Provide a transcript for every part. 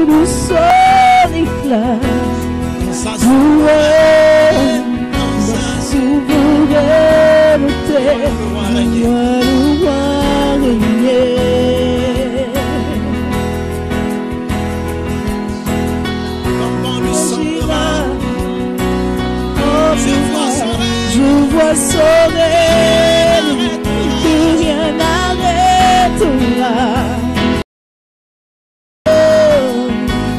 le son éclat. Dans sa souveraineté, le roi régner. Je vois son règne, que rien n'arrêtera.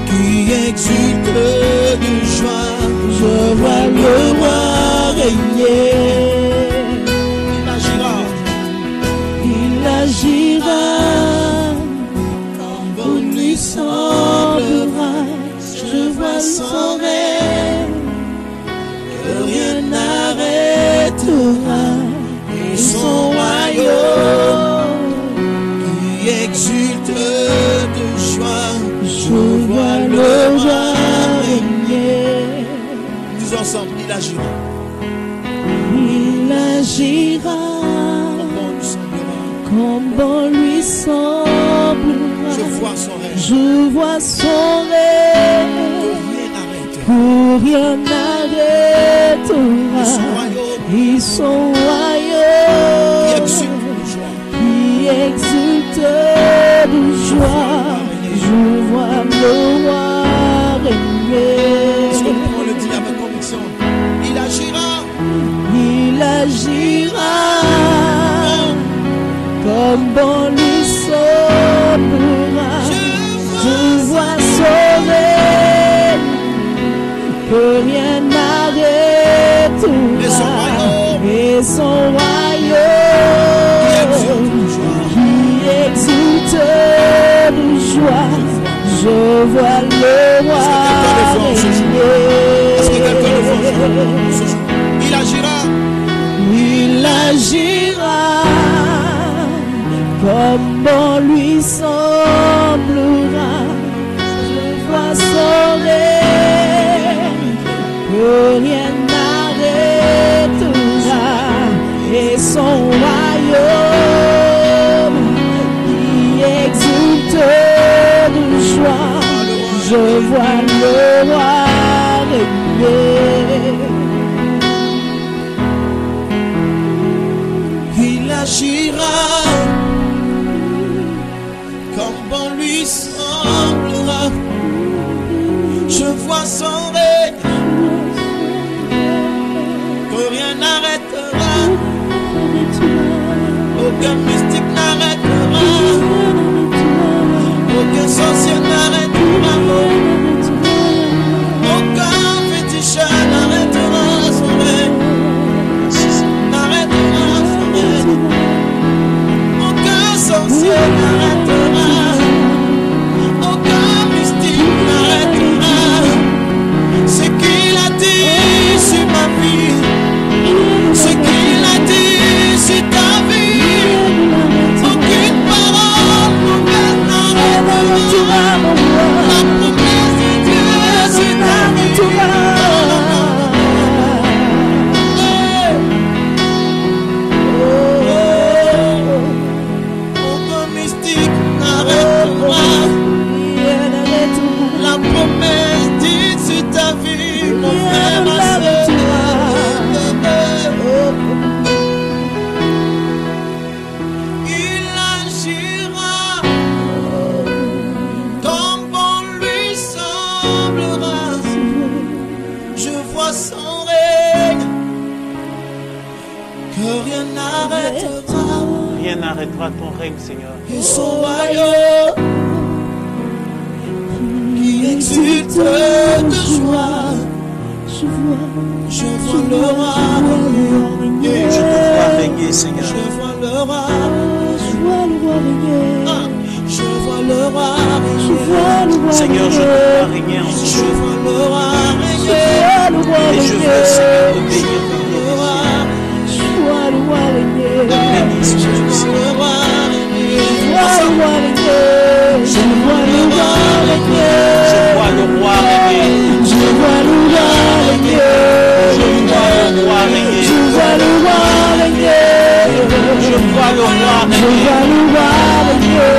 Qui exulte de joie, je vois le roi régner. Il agira, quand bon lui semblera. Je vois son règne, que rien n'arrêtera, et son royaume qui exulte de joie. Je vois le roi régner. Nous ensemble, il agira. Il agira, comme bon lui semblera. Je vois son règne. Je vois son règne. Que rien n'arrêtera, et son royaume qui exulte de joie. Je vois le roi régner. Est-ce que on le dit avec conviction? Il agira. Il agira, comme bon lui semblera. Je vois son règne, que rien n'arrêtera, et son royaume qui exulte de joie. Je vois le roi régner. Est-ce que quelqu'un le voit ce jour? Il agira. Il agira, comme bon lui semblera. Je vois son règne, que rien n'arrêtera, et son royaume qui exulte de joie. Je vois le roi régner. Il agira, comme bon lui semblera. Je vois son règne, que rien n'arrêtera, aucun mystique n'arrêtera, aucun sorcier n'arrêtera, aucun féticheur n'arrêtera son règne, n'arrêtera son règne, aucun sorcier n'arrêtera, aucun mystique n'arrêtera. Ce qu'il a dit sur ma vie, ce qu'il a dit sur ta vie, aucune parole nouvelle n'arrêtera. La promesse de Dieu sur ta vie, aucun mystique n'arrêtera. La promesse dit sur ta vie, mon frère, ma soeur. Il agira, comme bon lui semblera. Je vois son règne, que rien n'arrêtera. Rien n'arrêtera ton règne, Seigneur. Et son royaume qui exulte de joie. Je vois le roi régner. Je te vois régner, Seigneur. Je vois le roi régner. Je vois le roi régner. Seigneur, je te vois régner en ce Je jour. vois le roi régner. Et je veux, Seigneur, obéir ton nom. Je vois le roi régner. Bénis, Seigneur. Je vois le roi régner. Je vois le roi régner. Je vois le roi régner. Je vois le roi régner. Je vois le roi régner. Je vois le roi régner. Je vois le roi régner. Je vois le roi régner.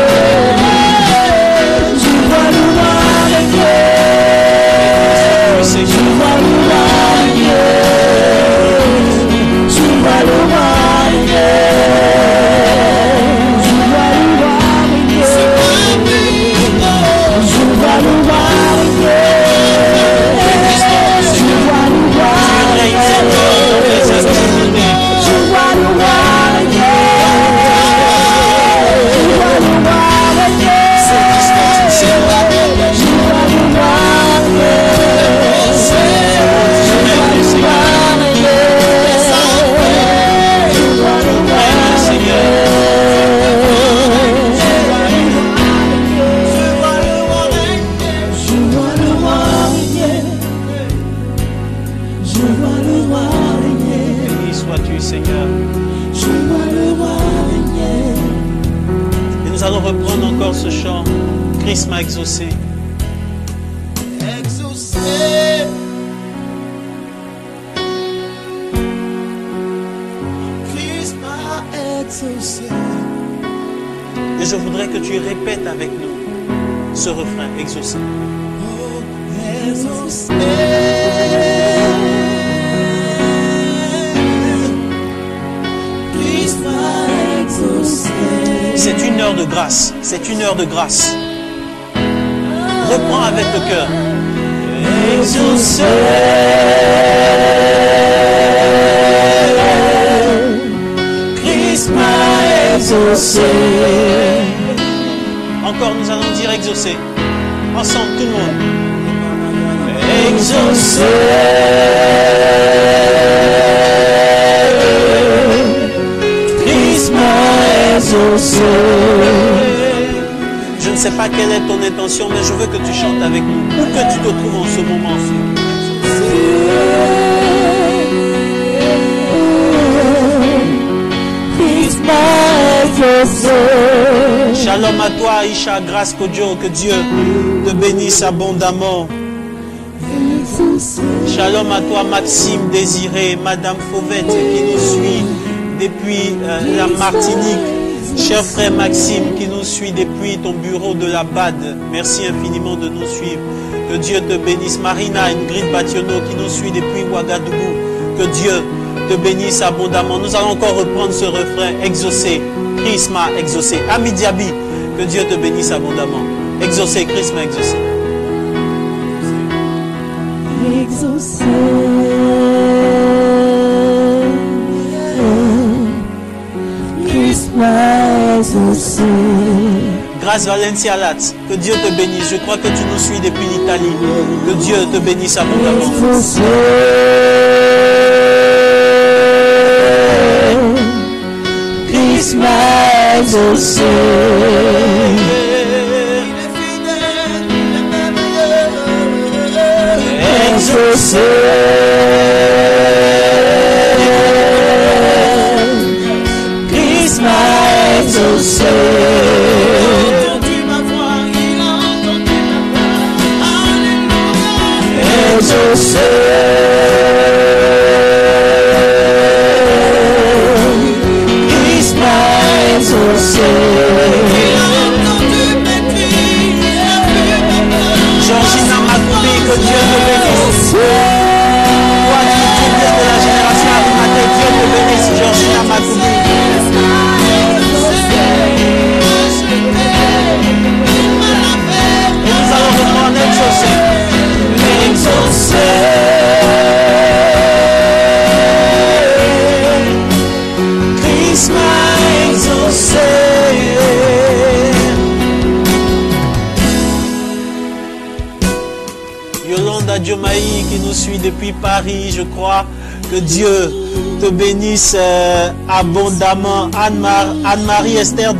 Nous allons reprendre encore ce chant. Christ m'a exaucé. Exaucé. Christ m'a exaucé. Et je voudrais que tu répètes avec nous ce refrain, exaucé. Oh, exaucé. Christ m'a exaucé. C'est une heure de grâce. C'est une heure de grâce. Reprends avec le cœur. Exaucé. Christ m'a exaucé. Encore, nous allons dire exaucé. Ensemble, tout le monde. Exaucé. Christ m'a exaucé. Je ne sais pas quelle est ton intention, mais je veux que tu chantes avec nous. Où que tu te trouves en ce moment. Christ m'a exaucé. Shalom à toi, Aïcha, grâce Kodjo, que Dieu te bénisse abondamment. Shalom à toi, Maxime Désiré, Madame Fauvette qui nous suit depuis la Martinique. Cher frère Maxime qui nous suit depuis ton bureau de la BAD, merci infiniment de nous suivre. Que Dieu te bénisse. Marina Ingrid Bationo qui nous suit depuis Ouagadougou. Que Dieu te bénisse abondamment. Nous allons encore reprendre ce refrain. Exaucé, Christ m'a exaucé. Ami Diaby, que Dieu te bénisse abondamment. Exaucé, Christ m'a exaucé. Exaucé. Christ m'a exaucé. Grâce Valencia Latz, que Dieu te bénisse. Je crois que tu nous suis depuis l'Italie. Que Dieu te bénisse abondamment. Exaucé. Christ m'a exaucé. Exaucé. Christ m'a exaucé. Exaucé. Christ m'a exaucé. Georgina Makoubi, que Dieu te bénisse. Toi qui viens de la génération Arimathée, Dieu te bénisse, Georgina Makoubi. Et nous allons reprendre exaucé. Exaucé. Christ m'a exaucé. Yolanda Diomaï qui nous suit depuis Paris, je crois. Que Dieu te bénisse abondamment. Anne-Marie Esther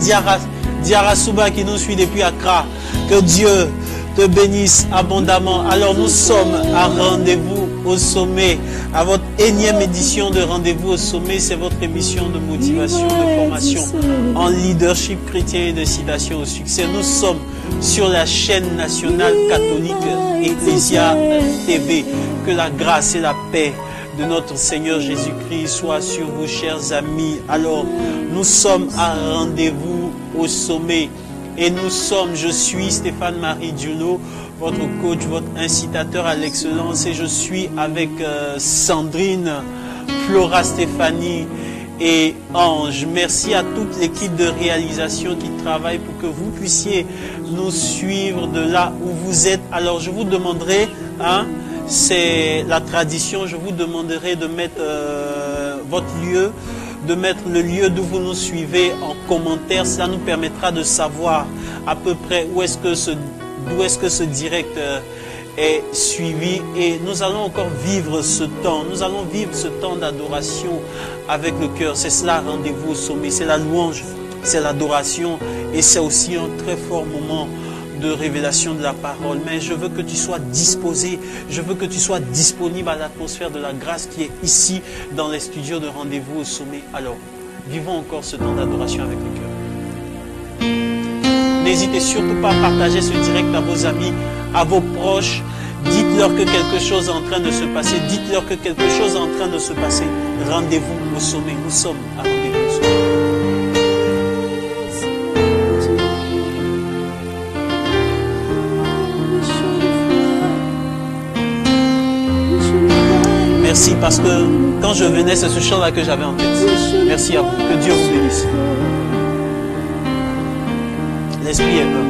Diarasuba qui nous suit depuis Accra. Que Dieu te bénisse abondamment. Alors nous sommes à Rendez-vous au sommet, à votre énième édition de Rendez-vous au sommet. C'est votre émission de motivation, de formation en leadership chrétien et de citation au succès. Nous sommes sur la chaîne nationale catholique Ecclesia TV. Que la grâce et la paix de notre Seigneur Jésus-Christ soient sur vous, chers amis. Alors nous sommes à Rendez-vous au sommet. Et nous sommes, je suis Stéphane-Marie Diouno, votre coach, votre incitateur à l'excellence. Et je suis avec Sandrine, Flora Stéphanie et Ange. Merci à toute l'équipe de réalisation qui travaille pour que vous puissiez nous suivre de là où vous êtes. Alors je vous demanderai, c'est la tradition, je vous demanderai de mettre votre lieu, de mettre le lieu d'où vous nous suivez en commentaire. Cela nous permettra de savoir à peu près d'où est-ce que ce direct est suivi. Et nous allons encore vivre ce temps. Nous allons vivre ce temps d'adoration avec le cœur. C'est cela, Rendez-vous au sommet. C'est la louange, c'est l'adoration. Et c'est aussi un très fort moment de révélation de la parole. Mais je veux que tu sois disposé, je veux que tu sois disponible à l'atmosphère de la grâce qui est ici dans les studios de Rendez-vous au sommet. Alors, vivons encore ce temps d'adoration avec le cœur. N'hésitez surtout pas à partager ce direct à vos amis, à vos proches. Dites-leur que quelque chose est en train de se passer. Dites-leur que quelque chose est en train de se passer. Rendez-vous au sommet. Nous sommes à rendez-vous au sommet. Merci parce que quand je venais, c'est ce chant-là que j'avais en tête. Merci à vous. Que Dieu vous bénisse. L'Esprit est bon.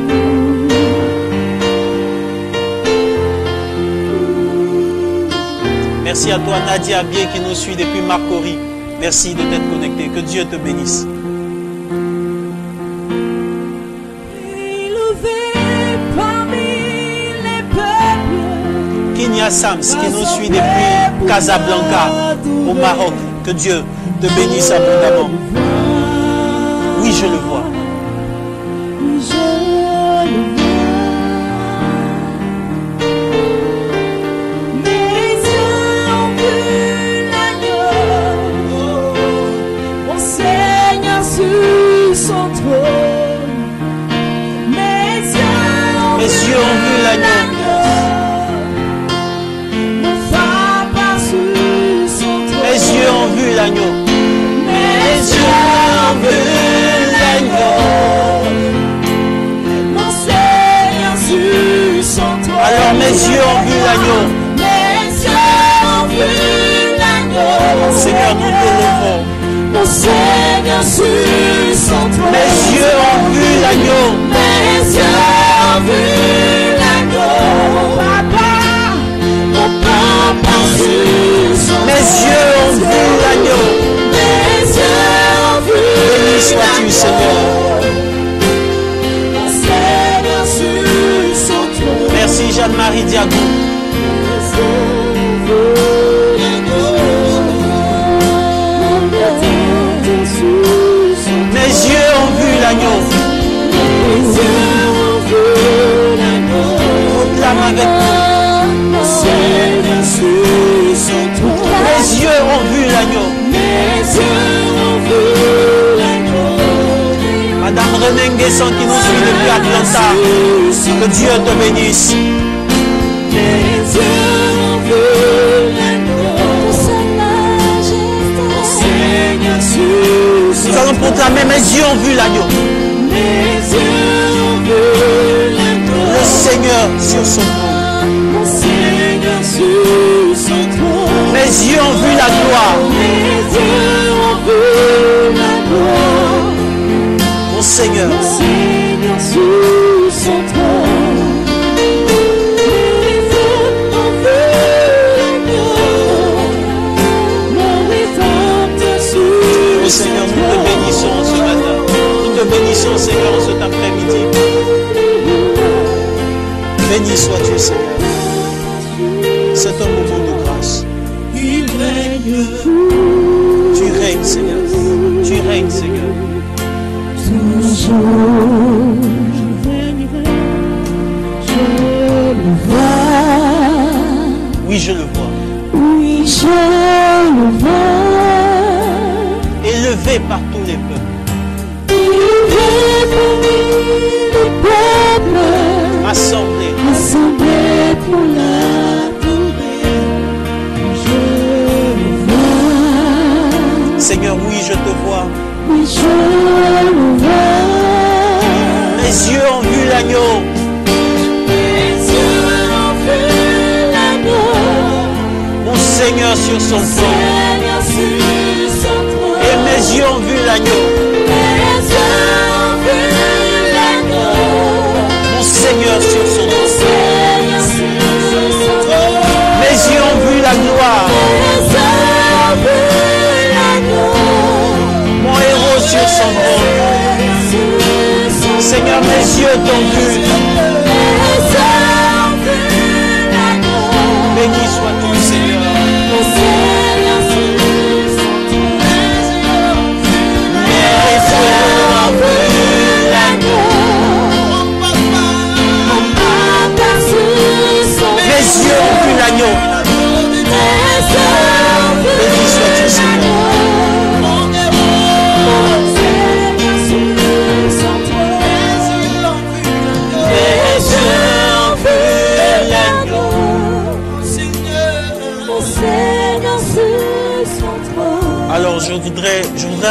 Merci à toi Nadia Abier qui nous suit depuis Marcory. Merci de t'être connecté. Que Dieu te bénisse. Kinya Sams qui nous suit depuis Casablanca au Maroc. Que Dieu te bénisse abondamment. Oui, je le vois. Mes yeux ont vu l'agneau. Mes yeux ont vu l'agneau. Mes yeux ont vu l'agneau. Mon Seigneur sur son trône. Alors mes yeux ont vu l'agneau. Mes yeux ont vu l'agneau. Seigneur, nous t'élevons. Mon Seigneur sur son trône. Mes yeux ont vu l'agneau. Mes yeux ont vu l'agneau. Mon papa sur son trône. Mes yeux ont vu l'agneau. Mes yeux ont vu. Béni sois-tu, Seigneur. Mon Seigneur sur son trône. Merci Jeanne-Marie Diago. Mes yeux ont vu l'agneau. Mes yeux ont vu l'agneau. Proclame avec nous. Mon Seigneur sur son trône. Mes yeux ont vu l'agneau. Mes yeux ont vu l'agneau. Madame René Nguesson qui nous suit depuis Atlanta. Que Dieu te bénisse. Mes yeux ont vu l'agneau. Nous allons proclamer, mes yeux ont vu l'agneau. Mes yeux ont vu l'agneau. Le Seigneur sur son trône. Mon Seigneur sur son trône. Mes yeux ont vu la gloire. Mes yeux ont vu la gloire. Mon Seigneur. Mon Seigneur sur son trône. Seigneur, nous te bénissons ce matin. Nous te bénissons, Seigneur, cet après-midi. Béni sois-tu, Seigneur. C'est un moment de grâce. Il règne. Tu règnes, Seigneur. Tu règnes, Seigneur. Toujours, je règnerai. Je le vois. Oui, je le vois. Oui, je le vois. Élevé par tous les peuples. Élevé parmi les peuples. Assemblé. Assemblé pour l'adorer. Je le vois. Seigneur, oui, je te vois. Oui, je le vois. Mes yeux ont vu l'agneau. Mes yeux ont vu l'agneau. Mon Seigneur sur son trône. Et mes yeux ont vu l'agneau. Mes yeux ont vu l'agneau. Mon Seigneur sur son trône. Mes yeux ont vu la gloire. Mon héros sur son trône. Seigneur, mes yeux t'ont vu. Béni sois-tu, Seigneur. Mes yeux ont vu l'agneau. Béni sois-tu, Seigneur.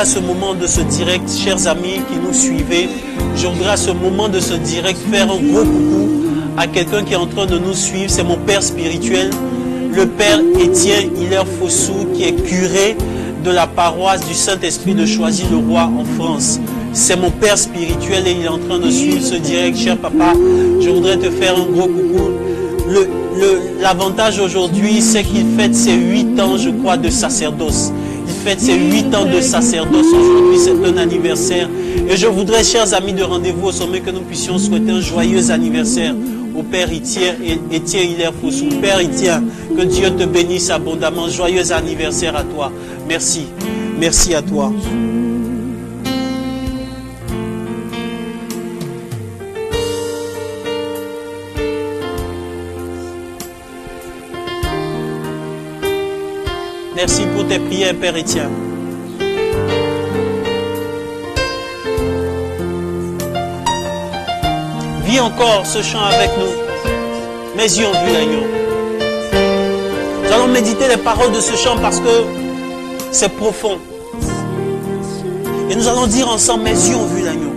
à ce moment de ce direct, chers amis qui nous suivez, je voudrais à ce moment de ce direct faire un gros coucou à quelqu'un qui est en train de nous suivre. C'est mon père spirituel, le père Étienne Hilaire Fossou, qui est curé de la paroisse du Saint-Esprit de Choisy-le-Roi en France. C'est mon père spirituel et il est en train de suivre ce direct. Cher papa, je voudrais te faire un gros coucou. L'avantage aujourd'hui, c'est qu'il fête ses 8 ans, je crois, de sacerdoce. Il fête ses 8 ans de sacerdoce. Aujourd'hui, c'est un anniversaire. Et je voudrais, chers amis de Rendez-vous au Sommet, que nous puissions souhaiter un joyeux anniversaire au Père Étienne Hilaire Fossou. Père Étienne, que Dieu te bénisse abondamment. Joyeux anniversaire à toi. Merci. Merci à toi. Merci pour tes prières, Père Étienne. Vis encore ce chant avec nous. Mes yeux ont vu l'agneau. Nous allons méditer les paroles de ce chant parce que c'est profond. Et nous allons dire ensemble, mes yeux ont vu l'agneau.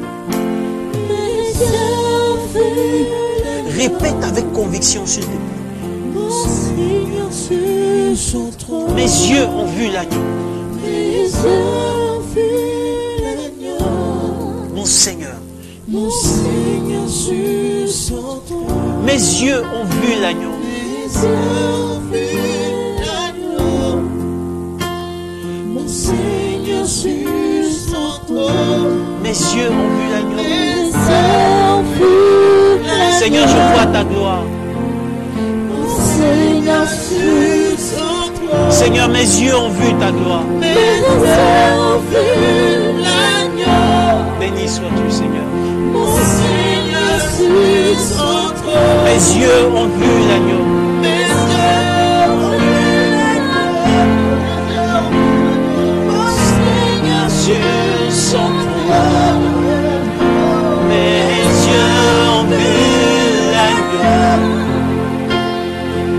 Répète avec conviction, s'il te plaît. Mes yeux ont vu l'agneau. Mon Seigneur. Mon Seigneur sur son trône. Mes yeux ont vu l'agneau. Mes yeux ont vu l'agneau. Mon Seigneur sur son trône. Mes yeux ont vu l'agneau. Mes yeux ont vu l'agneau. Seigneur, je vois ta gloire. Mon Seigneur sur son trône. Seigneur, mes yeux ont vu ta gloire. Mes yeux ont vu l'agneau. Béni sois-tu, Seigneur. Mon Seigneur sur son trône. Mes yeux ont vu l'agneau. Mes yeux ont vu l'agneau. Mon Seigneur sur son trône. Mes yeux ont vu l'agneau.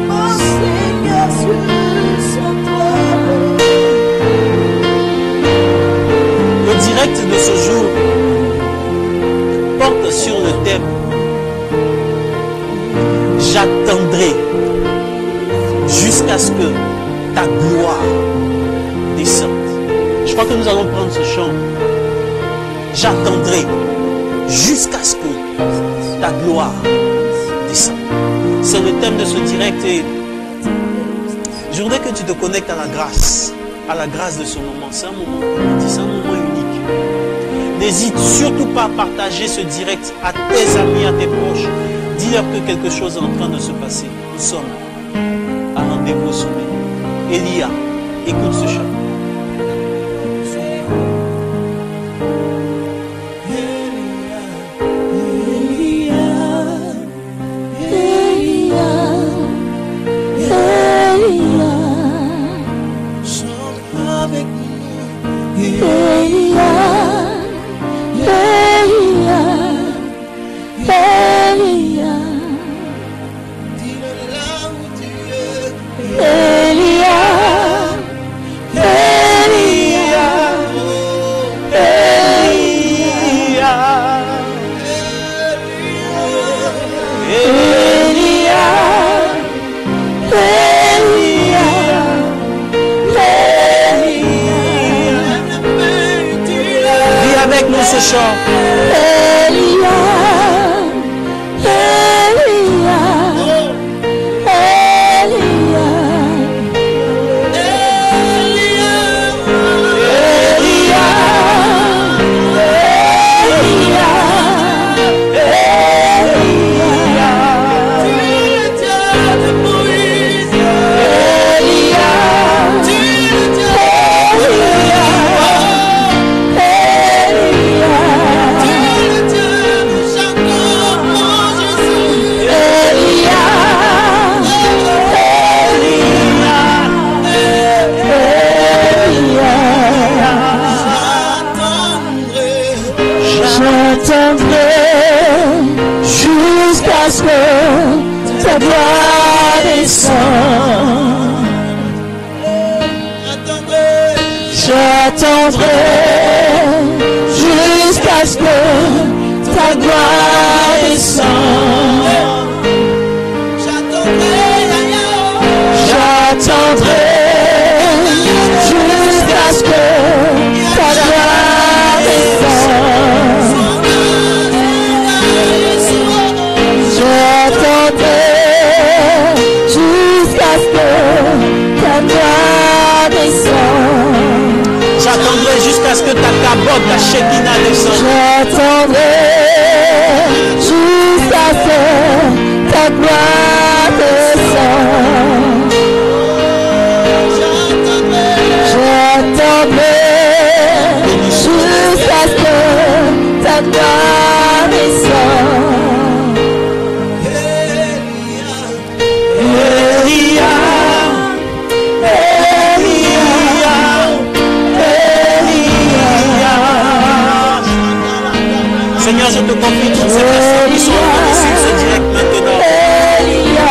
Mon Seigneur sur son trône. Le direct de ce jour porte sur le thème « J'attendrai jusqu'à ce que ta gloire descende ». Je crois que nous allons prendre ce chant. « J'attendrai jusqu'à ce que ta gloire descende ». C'est le thème de ce direct et je voudrais que tu te connectes à la grâce de ce moment. C'est un moment unique. N'hésite surtout pas à partager ce direct à tes amis, à tes proches. Dis-leur que quelque chose est en train de se passer. Nous sommes à Rendez-vous au Sommet. Elia, écoute ce chant. Ce chant. Elia, Elia, Elia, jusqu'à ce que ta gloire descende. J'attendrai jusqu'à ce que ta gloire descende. J'attendrai jusqu'à ce que ta gloire descende. J'attendrai jusqu'à ce que ta gloire descende. J'attendrai jusqu'à ce que ta kabod, ta Shekinah descende. J'attendrai jusqu'à ce que ta gloire descende. J'attendrai jusqu'à ce que ta gloire descende. Elia, Elia, Elia. Seigneur, je te confie toutes ces personnes qui sont en train de suivre ce direct maintenant. Elia,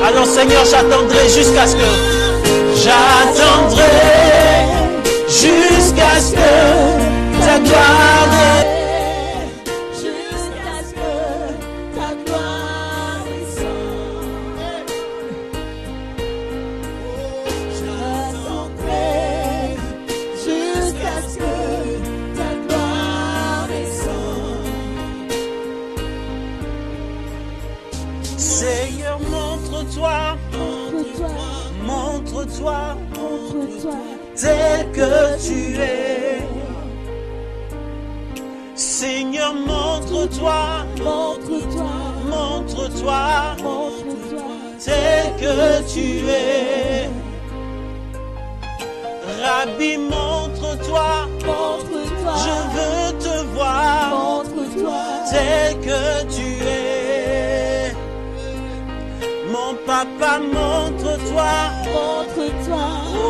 Alors Seigneur, j'attendrai jusqu'à ce que ta gloire jusqu'à ce que ta gloire descende. J'attendrai jusqu'à ce que ta gloire descende. Seigneur, montre-toi, montre-toi, tel que tu es. Seigneur, montre-toi, montre-toi, tel que tu es. Rabbi, montre-toi, je veux te voir, tel que tu es. Mon papa, montre-toi,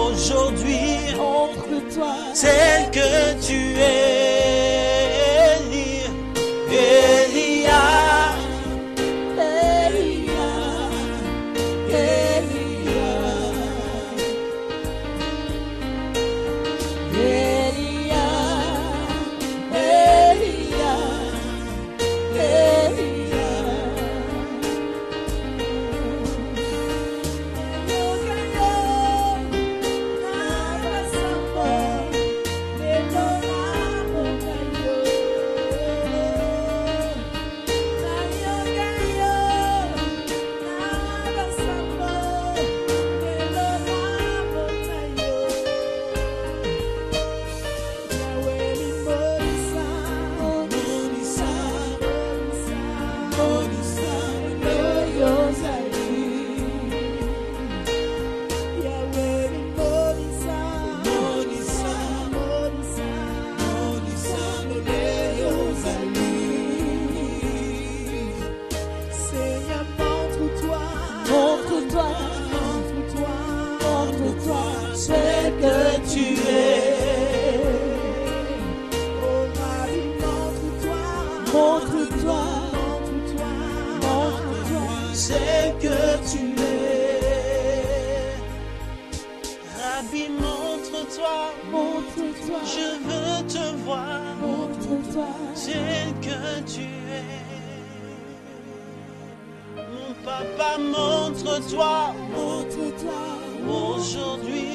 aujourd'hui, tel que tu es. Elia, c'est que tu es. Rabbi, montre-toi, je veux te voir, c'est que tu es. Mon papa, montre-toi, aujourd'hui,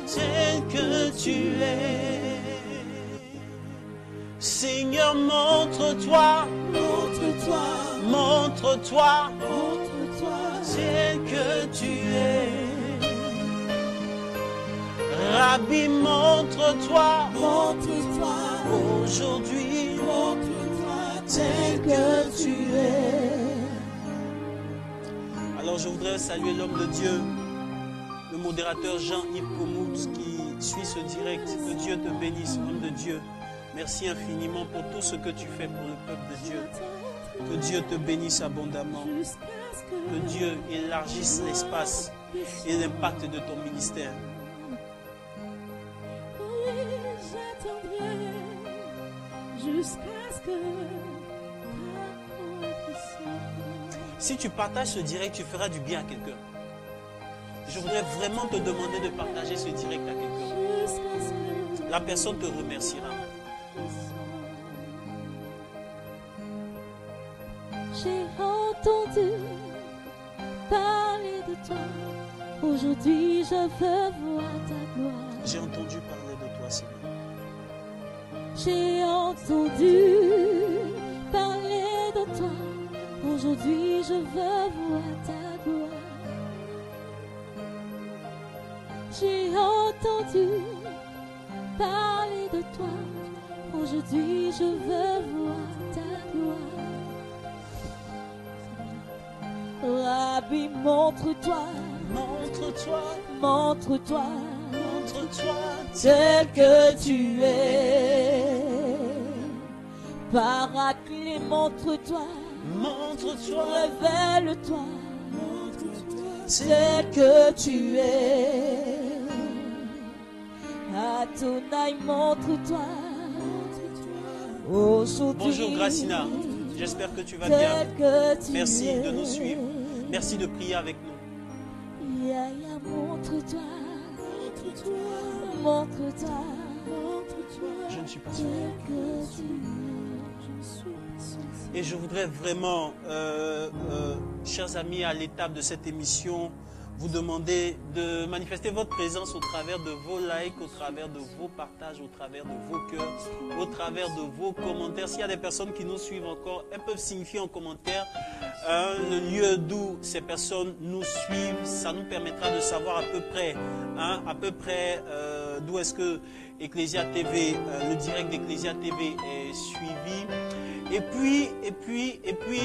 c'est que tu es. Seigneur, montre-toi, montre-toi, c'est que tu es. Rabbi, montre-toi, aujourd'hui, c'est que tu es. Alors je voudrais saluer l'homme de Dieu, le modérateur Jean-Yves Komout qui suit ce direct. Que Dieu te bénisse, homme de Dieu. Merci infiniment pour tout ce que tu fais pour le peuple de Dieu. Que Dieu te bénisse abondamment. Que Dieu élargisse l'espace et l'impact de ton ministère. J'attendrai jusqu'à ce que ta Si tu partages ce direct, tu feras du bien à quelqu'un. Je voudrais vraiment te demander de partager ce direct à quelqu'un. La personne te remerciera. J'ai entendu parler de toi. Aujourd'hui, je veux voir ta gloire. J'ai entendu parler de toi, Seigneur. J'ai entendu parler de toi. Aujourd'hui, je veux voir ta gloire. J'ai entendu parler de toi. Aujourd'hui, je veux voir ta gloire. Rabbi, montre-toi, Montre-toi, montre-toi, montre-toi, tel que tu es. Paraclet, montre-toi, montre-toi, révèle-toi, c'est tel que tu es. Adonai, montre-toi. Aujourd'hui, Bonjour Gracina, j'espère que tu vas tel bien. que tu Merci es. de nous suivre. Merci de prier avec nous. Yaya, montre-toi, montre-toi, Je ne suis pas sûr. tel que tu es. Et je voudrais vraiment, chers amis, à l'étape de cette émission, vous demander de manifester votre présence au travers de vos likes, au travers de vos partages, au travers de vos cœurs, au travers de vos commentaires. S'il y a des personnes qui nous suivent encore, elles peuvent signifier en commentaire le lieu d'où ces personnes nous suivent. Ça nous permettra de savoir à peu près d'où est-ce que Ecclesia TV, le direct d'Ecclesia TV est suivi. Et puis,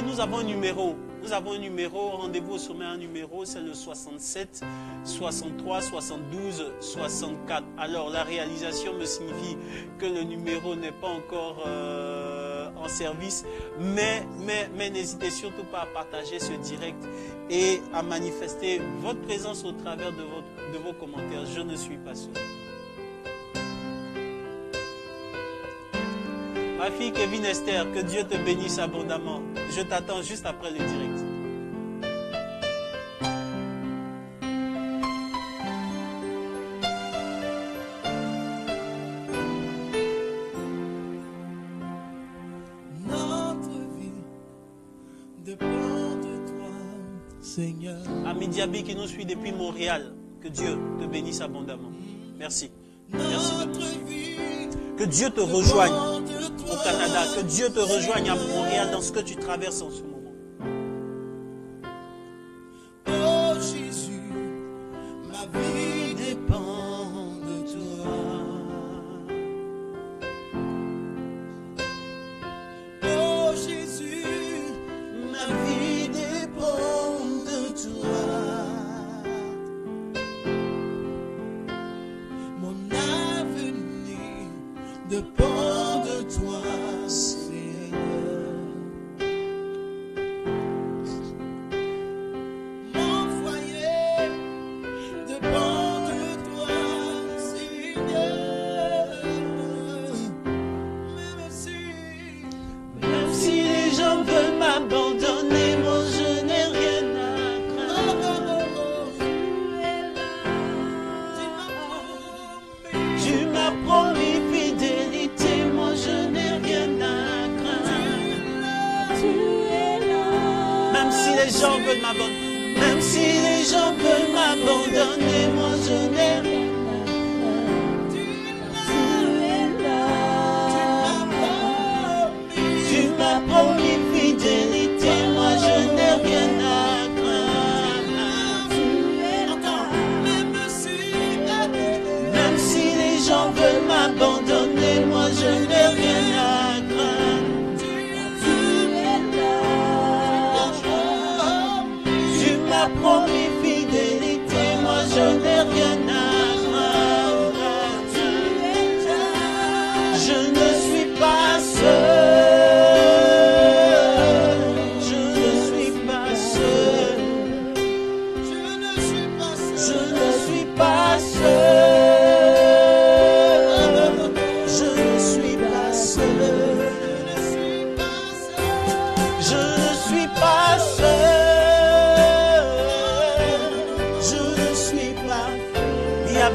nous avons un numéro. Nous avons un numéro, rendez-vous au sommet, un numéro, c'est le 67 63 72 64. Alors, la réalisation me signifie que le numéro n'est pas encore en service, mais n'hésitez surtout pas à partager ce direct et à manifester votre présence au travers de vos commentaires. Je ne suis pas seul. Ma fille Kevin Esther, que Dieu te bénisse abondamment. Je t'attends juste après le direct. Notre vie dépend de toi, Seigneur. Ami Diaby qui nous suit depuis Montréal, que Dieu te bénisse abondamment. Merci. Merci de nous suivre. Que Dieu te rejoigne au Canada, que Dieu te rejoigne à Montréal dans ce que tu traverses en ce moment. Oh Jésus, ma vie dépend de toi. Oh Jésus, ma vie dépend de toi. Mon avenir dépend de toi, Seigneur. Mon foyer dépend de toi, Seigneur. Même si les gens veulent m'abandonner, moi je n'ai rien à craindre. Tu m'as promis fidélité, moi je n'ai rien à craindre. Tu es là. Même si les gens veulent m'abandonner, même si les gens veulent m'abandonner, moi je n'ai rien. Tu m'as promis fidélité, moi je n'ai rien à craindre. Même si les gens veulent m'abandonner, moi je n'ai rien à craindre. Tu m'as promis fidélité, moi je n'ai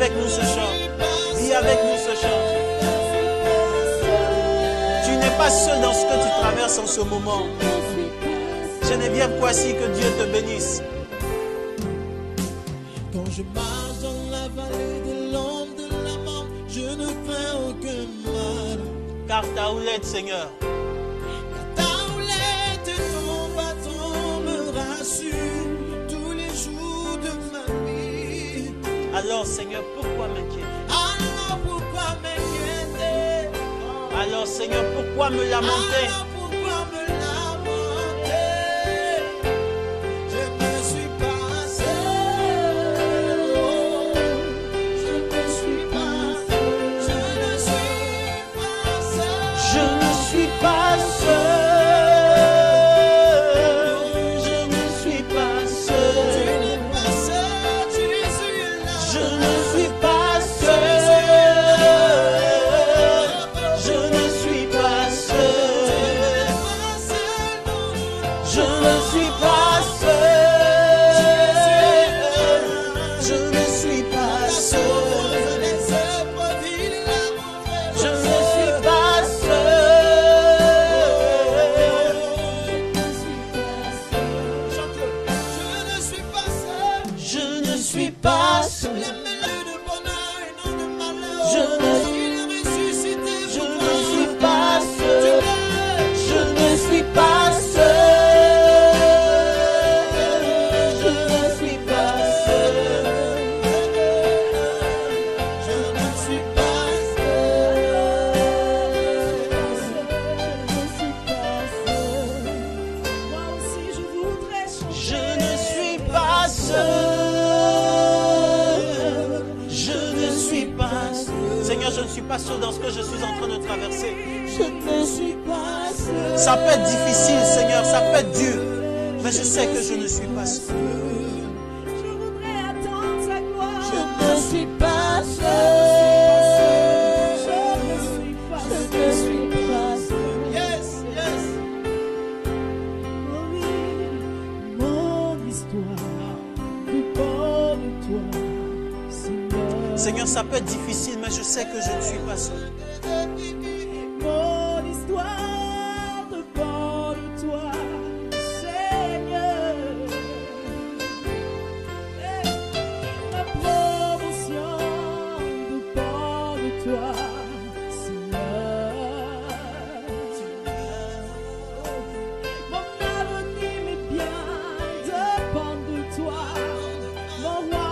avec nous ce chant. Vis avec nous ce chant. Tu n'es pas seul dans ce que tu traverses en ce moment. Geneviève Kwasi, que Dieu te bénisse. Quand je marche dans la vallée de l'ombre de la mort, je ne crains aucun mal. Car ta houlette, Seigneur, Ta houlette et ton bâton me rassurent tous les jours de ma vie. alors Seigneur, pourquoi m'inquiéter? Alors pourquoi m'inquiéter? Alors Seigneur, pourquoi me lamenter? Alors pourquoi me lamenter? Je ne suis pas seul. Je ne suis pas seul. Je ne suis pas seul. Je ne suis pas seul. Tu n'es pas seul. Jésus est là. Je ne suis pas seul. Je ne suis pas seul. Je ne suis pas seul. Je ne suis pas seul. Je ne suis pas seul. Je ne suis pas seul. Je ne suis pas seul. Je ne suis pas seul. Je ne suis pas seul. Je ne suis pas Moi aussi je voudrais chanter. Je ne suis pas seul. Je ne suis pas seul. Seigneur, je ne suis pas seul dans ce que je suis en train de traverser. Je ne suis pas seul. Ça peut être difficile, Seigneur, ça peut être dur. Mais je sais que je ne suis pas seul. Je voudrais attendre sa gloire. Je ne suis pas seul. Je ne suis pas seul. Yes, yes. Oh oui, mon histoire dépend de toi, Seigneur. Seigneur, ça peut être difficile, mais je sais que je ne suis pas seul. Mon histoire dépend de toi, Seigneur. Ma promotion dépend de toi, Seigneur. Mon avenir, mes biens dépendent de toi, mon roi.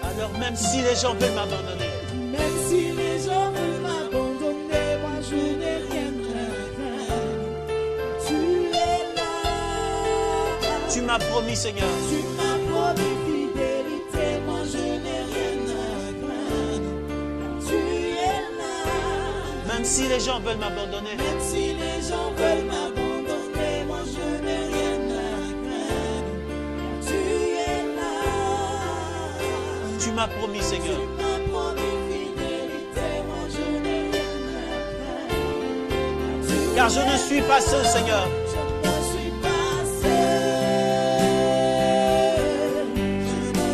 Alors même si les gens veulent m'abandonner, Même si les gens veulent m'abandonner, moi je n'ai rien à craindre. Tu es là. tu m'as promis, Seigneur, Tu m'as promis fidélité, moi je n'ai rien à craindre. Tu es là. même si les gens veulent m'abandonner, Même si les gens veulent m'abandonner, moi je n'ai rien à craindre. Tu es là. tu m'as promis, Seigneur, Tu m'as promis fidélité, moi je n'ai rien à craindre. Tu car je ne suis pas seul, Seigneur. Je ne suis pas seul. Je ne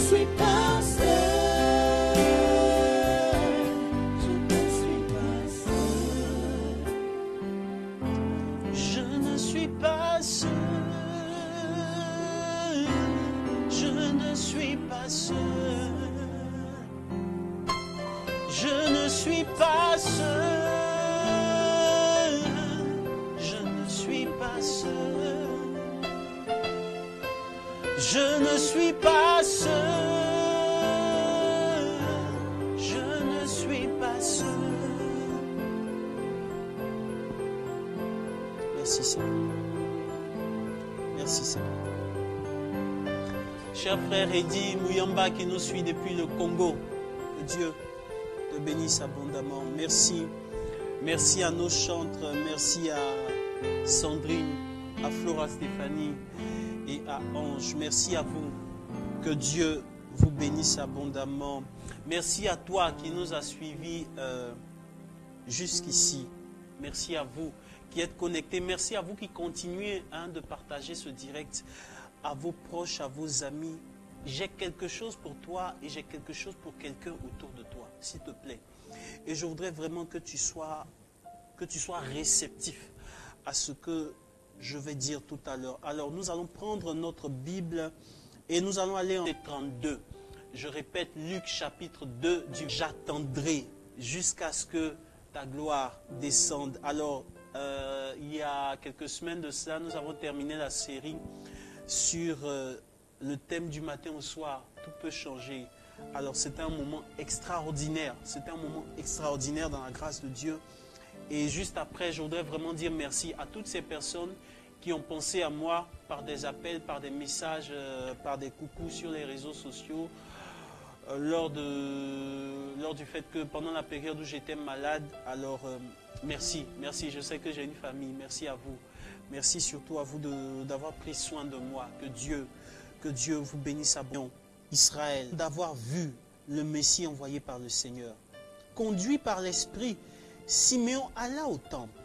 suis pas seul. Je ne suis pas seul. Je ne suis pas seul. Je ne suis pas seul. Je ne suis pas seul. Je ne suis pas seul. Je ne suis pas seul. Je ne suis pas seul. Je ne suis pas seul. Merci Seigneur. Merci Seigneur. Cher frère Eddy Mouyamba qui nous suit depuis le Congo, que Dieu te bénisse abondamment. Merci. Merci à nos chantres, merci à Sandrine, à Flora Stéphanie et à Ange. Merci à vous. Que Dieu vous bénisse abondamment. Merci à toi qui nous a suivis jusqu'ici. Merci à vous qui êtes connectés. Merci à vous qui continuez de partager ce direct à vos proches, à vos amis. J'ai quelque chose pour toi et j'ai quelque chose pour quelqu'un autour de toi, s'il te plaît. Et je voudrais vraiment que tu sois réceptif à ce que je vais dire tout à l'heure. Alors, nous allons prendre notre Bible et nous allons aller en 32. Je répète, Luc chapitre 2, j'attendrai jusqu'à ce que ta gloire descende. Alors, il y a quelques semaines de cela, nous avons terminé la série sur le thème du matin au soir. Tout peut changer. Alors, c'était un moment extraordinaire. C'était un moment extraordinaire dans la grâce de Dieu. Et juste après, je voudrais vraiment dire merci à toutes ces personnes qui ont pensé à moi par des appels, par des messages, par des coucous sur les réseaux sociaux, lors du fait que pendant la période où j'étais malade. Alors, merci, merci. Je sais que j'ai une famille. Merci à vous. Merci surtout à vous d'avoir pris soin de moi. Que Dieu vous bénisse à bon. Israël, d'avoir vu le Messie envoyé par le Seigneur. Conduit par l'Esprit, Siméon alla au temple.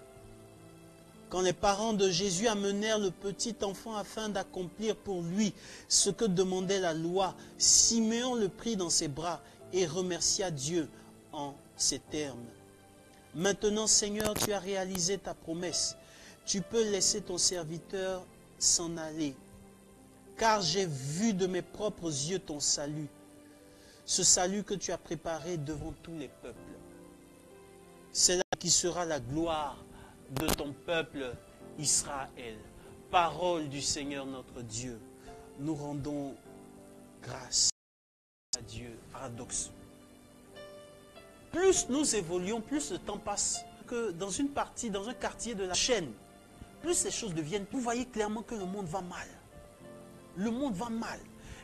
Quand les parents de Jésus amenèrent le petit enfant afin d'accomplir pour lui ce que demandait la loi, Siméon le prit dans ses bras et remercia Dieu en ces termes. Maintenant, Seigneur, tu as réalisé ta promesse. Tu peux laisser ton serviteur s'en aller, car j'ai vu de mes propres yeux ton salut, ce salut que tu as préparé devant tous les peuples. C'est là qui sera la gloire de ton peuple Israël. Parole du Seigneur notre Dieu. Nous rendons grâce à Dieu. Paradoxe. Plus nous évoluons, plus le temps passe. Que dans une partie, dans un quartier de la chaîne, plus les choses deviennent... Vous voyez clairement que le monde va mal. Le monde va mal.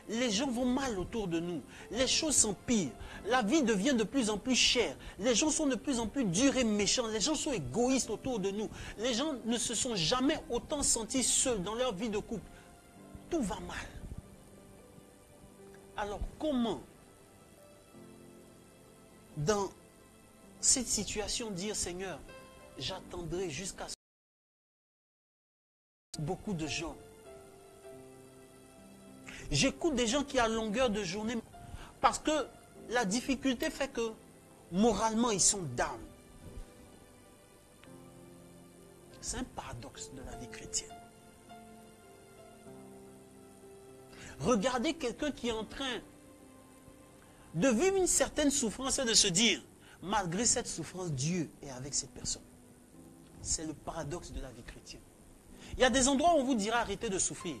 Les gens vont mal autour de nous. Les choses s'empirent. La vie devient de plus en plus chère. Les gens sont de plus en plus durs et méchants. Les gens sont égoïstes autour de nous. Les gens ne se sont jamais autant sentis seuls dans leur vie de couple. Tout va mal. Alors comment, dans cette situation, dire Seigneur, j'attendrai jusqu'à ce que beaucoup de gens... J'écoute des gens qui à longueur de journée, parce que la difficulté fait que moralement ils sont down. C'est un paradoxe de la vie chrétienne. Regardez quelqu'un qui est en train de vivre une certaine souffrance et de se dire, malgré cette souffrance, Dieu est avec cette personne. C'est le paradoxe de la vie chrétienne. Il y a des endroits où on vous dira arrêtez de souffrir.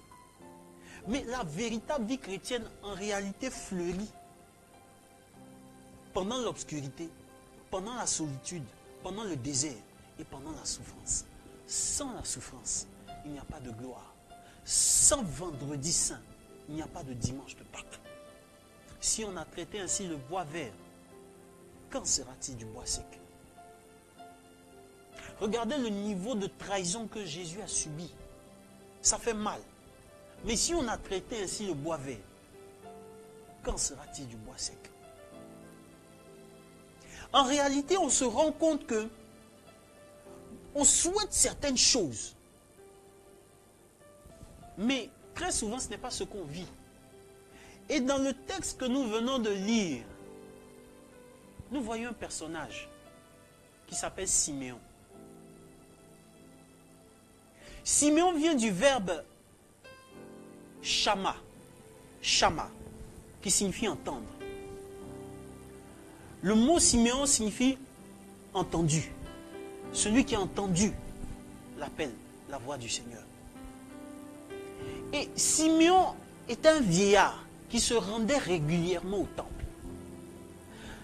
Mais la véritable vie chrétienne, en réalité, fleurit pendant l'obscurité, pendant la solitude, pendant le désert et pendant la souffrance. Sans la souffrance, il n'y a pas de gloire. Sans vendredi saint, il n'y a pas de dimanche de Pâques. Si on a traité ainsi le bois vert, quand sera-t-il du bois sec? Regardez le niveau de trahison que Jésus a subi. Ça fait mal. Mais si on a traité ainsi le bois vert, quand sera-t-il du bois sec? En réalité, on se rend compte que on souhaite certaines choses. Mais très souvent, ce n'est pas ce qu'on vit. Et dans le texte que nous venons de lire, nous voyons un personnage qui s'appelle Siméon. Siméon vient du verbe Shama, Shama, qui signifie entendre. Le mot Siméon signifie entendu. Celui qui a entendu l'appel, la voix du Seigneur. Et Siméon est un vieillard qui se rendait régulièrement au temple.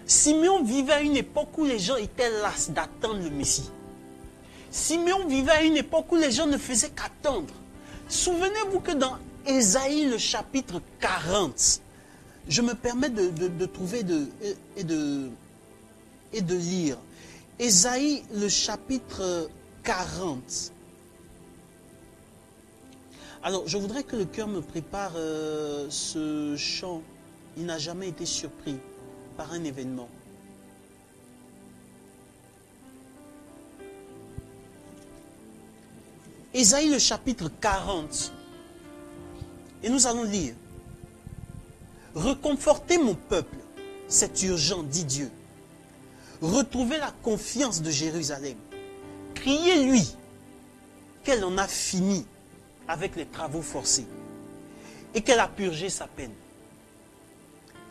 Siméon vivait à une époque où les gens étaient las d'attendre le Messie. Siméon vivait à une époque où les gens ne faisaient qu'attendre. Souvenez-vous que dans Ésaïe, le chapitre 40, je me permets de trouver et de lire. Ésaïe, le chapitre 40. Alors, je voudrais que le cœur me prépare ce chant. Il n'a jamais été surpris par un événement. Ésaïe le chapitre 40. Et nous allons lire. Reconfortez mon peuple, c'est urgent, dit Dieu. Retrouvez la confiance de Jérusalem. Criez-lui qu'elle en a fini avec les travaux forcés et qu'elle a purgé sa peine.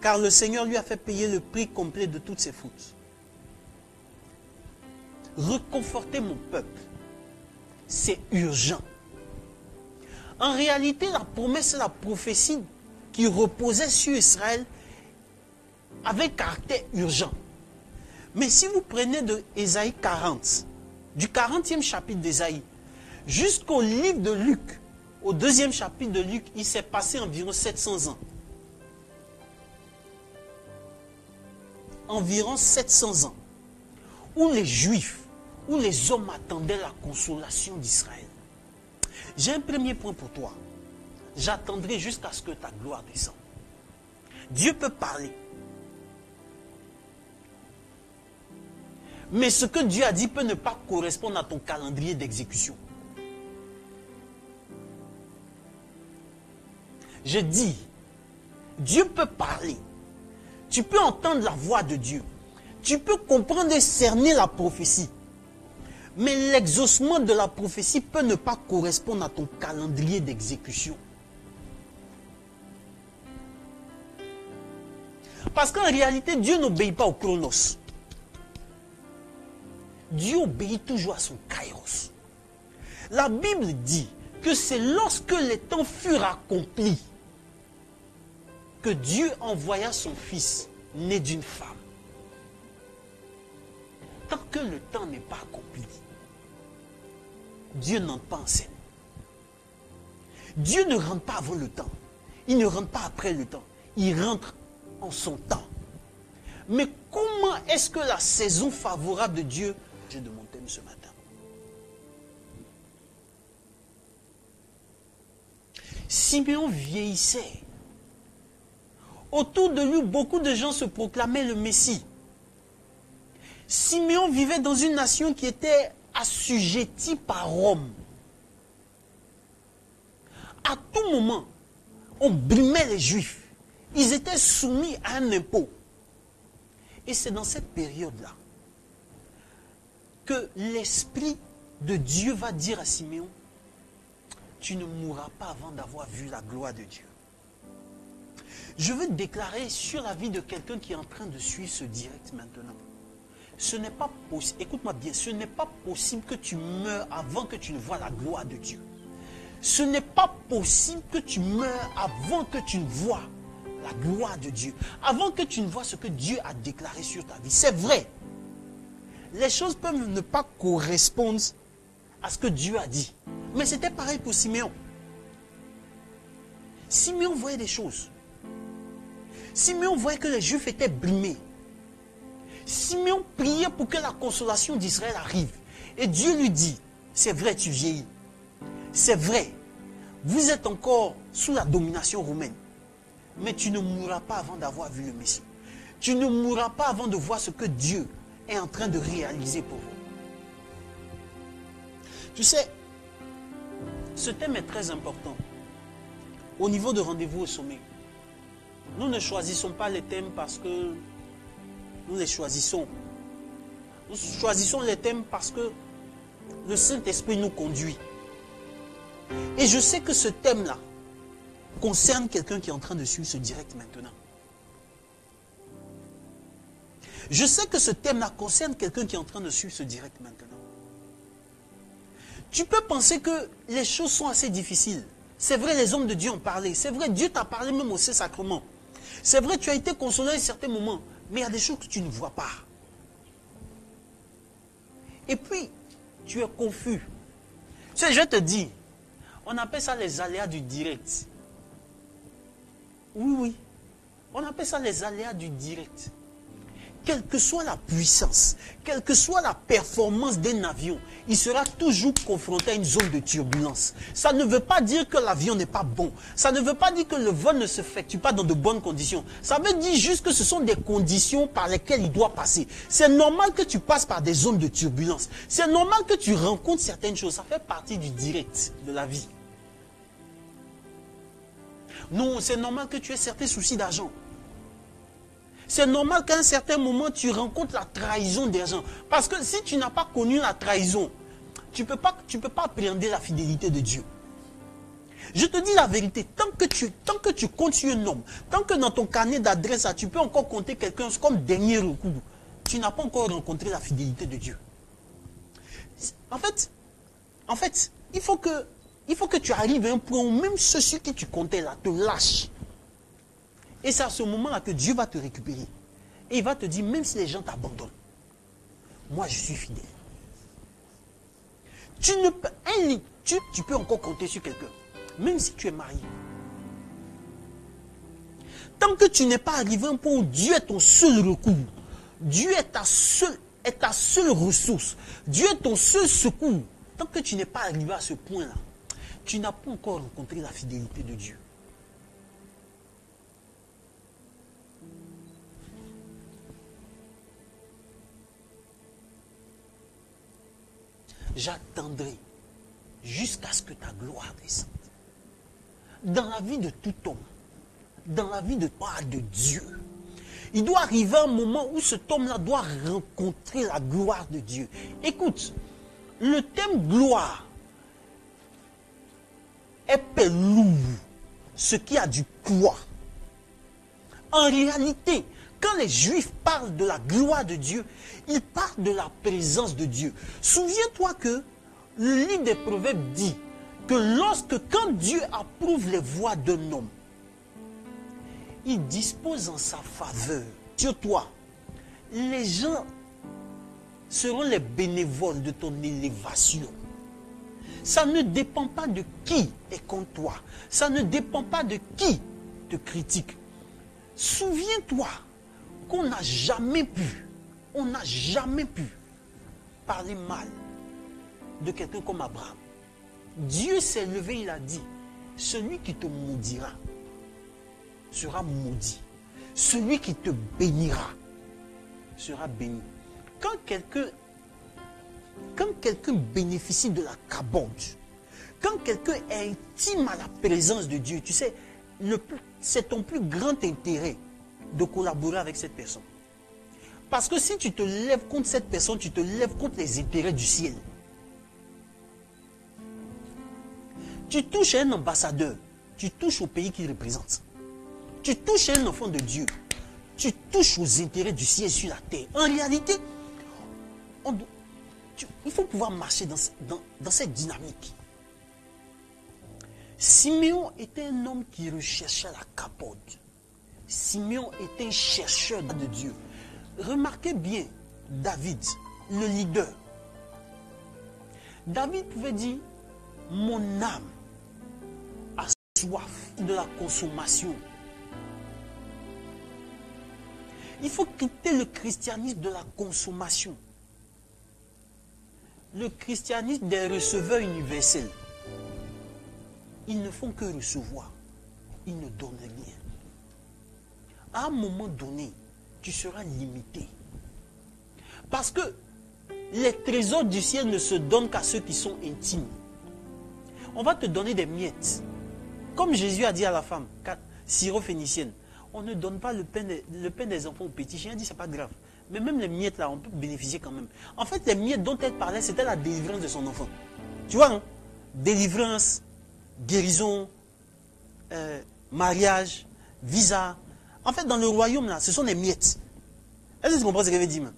Car le Seigneur lui a fait payer le prix complet de toutes ses fautes. Reconfortez mon peuple, c'est urgent. En réalité, la promesse et la prophétie qui reposait sur Israël avait caractère urgent. Mais si vous prenez de Ésaïe 40, du 40e chapitre d'Ésaïe, jusqu'au livre de Luc, au 2e chapitre de Luc, il s'est passé environ 700 ans. Environ 700 ans, où les Juifs, où les hommes attendaient la consolation d'Israël. J'ai un premier point pour toi. J'attendrai jusqu'à ce que ta gloire descende. Dieu peut parler. Mais ce que Dieu a dit peut ne pas correspondre à ton calendrier d'exécution. Je dis, Dieu peut parler. Tu peux entendre la voix de Dieu. Tu peux comprendre et cerner la prophétie. Mais l'exaucement de la prophétie peut ne pas correspondre à ton calendrier d'exécution. Parce qu'en réalité, Dieu n'obéit pas au chronos. Dieu obéit toujours à son kairos. La Bible dit que c'est lorsque les temps furent accomplis que Dieu envoya son fils né d'une femme. Tant que le temps n'est pas accompli, Dieu n'entre pas en scène. Dieu ne rentre pas avant le temps. Il ne rentre pas après le temps. Il rentre en son temps. Mais comment est-ce que la saison favorable de Dieu, j'ai de mon thème ce matin. Siméon vieillissait. Autour de lui, beaucoup de gens se proclamaient le Messie. Siméon vivait dans une nation qui était assujettie par Rome. À tout moment, on brimait les Juifs. Ils étaient soumis à un impôt. Et c'est dans cette période-là que l'Esprit de Dieu va dire à Siméon, tu ne mourras pas avant d'avoir vu la gloire de Dieu. Je veux déclarer sur la vie de quelqu'un qui est en train de suivre ce direct maintenant. Ce n'est pas possible, écoute-moi bien, ce n'est pas possible que tu meurs avant que tu ne vois la gloire de Dieu. Ce n'est pas possible que tu meurs avant que tu ne vois la gloire de Dieu. Avant que tu ne vois ce que Dieu a déclaré sur ta vie. C'est vrai. Les choses peuvent ne pas correspondre à ce que Dieu a dit. Mais c'était pareil pour Siméon. Siméon voyait des choses. Siméon voyait que les Juifs étaient brimés. Siméon priait pour que la consolation d'Israël arrive. Et Dieu lui dit, c'est vrai, tu vieillis. C'est vrai, vous êtes encore sous la domination romaine. Mais tu ne mourras pas avant d'avoir vu le Messie. Tu ne mourras pas avant de voir ce que Dieu est en train de réaliser pour vous. Tu sais, ce thème est très important. Au niveau de rendez-vous au sommet, nous ne choisissons pas les thèmes parce que nous les choisissons. Nous choisissons les thèmes parce que le Saint-Esprit nous conduit. Et je sais que ce thème-là concerne quelqu'un qui est en train de suivre ce direct maintenant. Je sais que ce thème-là concerne quelqu'un qui est en train de suivre ce direct maintenant. Tu peux penser que les choses sont assez difficiles. C'est vrai, les hommes de Dieu ont parlé. C'est vrai, Dieu t'a parlé même au Saint-Sacrement. C'est vrai, tu as été consolé à un certain moment. Mais il y a des choses que tu ne vois pas. Et puis, tu es confus. Tu sais, je te dis, on appelle ça les aléas du direct. Oui, oui. On appelle ça les aléas du direct. quelle que soit la puissance, quelle que soit la performance d'un avion, il sera toujours confronté à une zone de turbulence. Ça ne veut pas dire que l'avion n'est pas bon. Ça ne veut pas dire que le vol ne s'effectue pas dans de bonnes conditions. Ça veut dire juste que ce sont des conditions par lesquelles il doit passer. C'est normal que tu passes par des zones de turbulence. C'est normal que tu rencontres certaines choses. Ça fait partie du direct de la vie. Non, c'est normal que tu aies certains soucis d'argent. C'est normal qu'à un certain moment, tu rencontres la trahison des gens. Parce que si tu n'as pas connu la trahison, tu ne peux pas appréhender la fidélité de Dieu. Je te dis la vérité, tant que tu comptes sur un homme, tant que dans ton carnet d'adresse, tu peux encore compter quelqu'un comme dernier recours, tu n'as pas encore rencontré la fidélité de Dieu. En fait, il faut que tu arrives à un point où même ceux sur qui tu comptais là te lâchent. Et c'est à ce moment-là que Dieu va te récupérer. Et il va te dire, même si les gens t'abandonnent, moi je suis fidèle. Tu peux encore compter sur quelqu'un, même si tu es marié. Tant que tu n'es pas arrivé à un point où Dieu est ton seul recours, Dieu est ta seule ressource, Dieu est ton seul secours, tant que tu n'es pas arrivé à ce point-là, tu n'as pas encore rencontré la fidélité de Dieu. J'attendrai jusqu'à ce que ta gloire descende. Dans la vie de tout homme, dans la vie de Dieu, il doit arriver un moment où cet homme-là doit rencontrer la gloire de Dieu. Écoute, le thème gloire est lourd, ce qui a du poids. En réalité, quand les Juifs parlent de la gloire de Dieu, ils parlent de la présence de Dieu. Souviens-toi que le livre des Proverbes dit que quand Dieu approuve les voies d'un homme, il dispose en sa faveur. Sur toi, les gens seront les bénévoles de ton élévation. Ça ne dépend pas de qui est contre toi. Ça ne dépend pas de qui te critique. Souviens-toi qu'on n'a jamais pu parler mal de quelqu'un comme Abraham. Dieu s'est levé, il a dit, celui qui te maudira sera maudit. Celui qui te bénira sera béni. Quand quelqu'un bénéficie de la cabode, quand quelqu'un est intime à la présence de Dieu, tu sais, c'est ton plus grand intérêt de collaborer avec cette personne. Parce que si tu te lèves contre cette personne, tu te lèves contre les intérêts du ciel. Tu touches à un ambassadeur, tu touches au pays qu'il représente. Tu touches à un enfant de Dieu, tu touches aux intérêts du ciel sur la terre. En réalité, il faut pouvoir marcher dans cette dynamique. Siméon était un homme qui recherchait la cabode. Siméon était un chercheur de Dieu. Remarquez bien David, le leader. David pouvait dire, mon âme a soif de la consommation. Il faut quitter le christianisme de la consommation. Le christianisme des receveurs universels. Ils ne font que recevoir. Ils ne donnent rien. À un moment donné, tu seras limité. Parce que les trésors du ciel ne se donnent qu'à ceux qui sont intimes. On va te donner des miettes. Comme Jésus a dit à la femme, syrophénicienne, on ne donne pas le pain des enfants aux petits chiens. Elle dit, c'est pas grave. Mais même les miettes là, on peut bénéficier quand même. En fait, les miettes dont elle parlait, c'était la délivrance de son enfant. Tu vois, non? Délivrance, guérison, mariage, visa. En fait, dans le royaume là, ce sont des miettes. Est-ce que tu comprends ce qu'elle veut dire?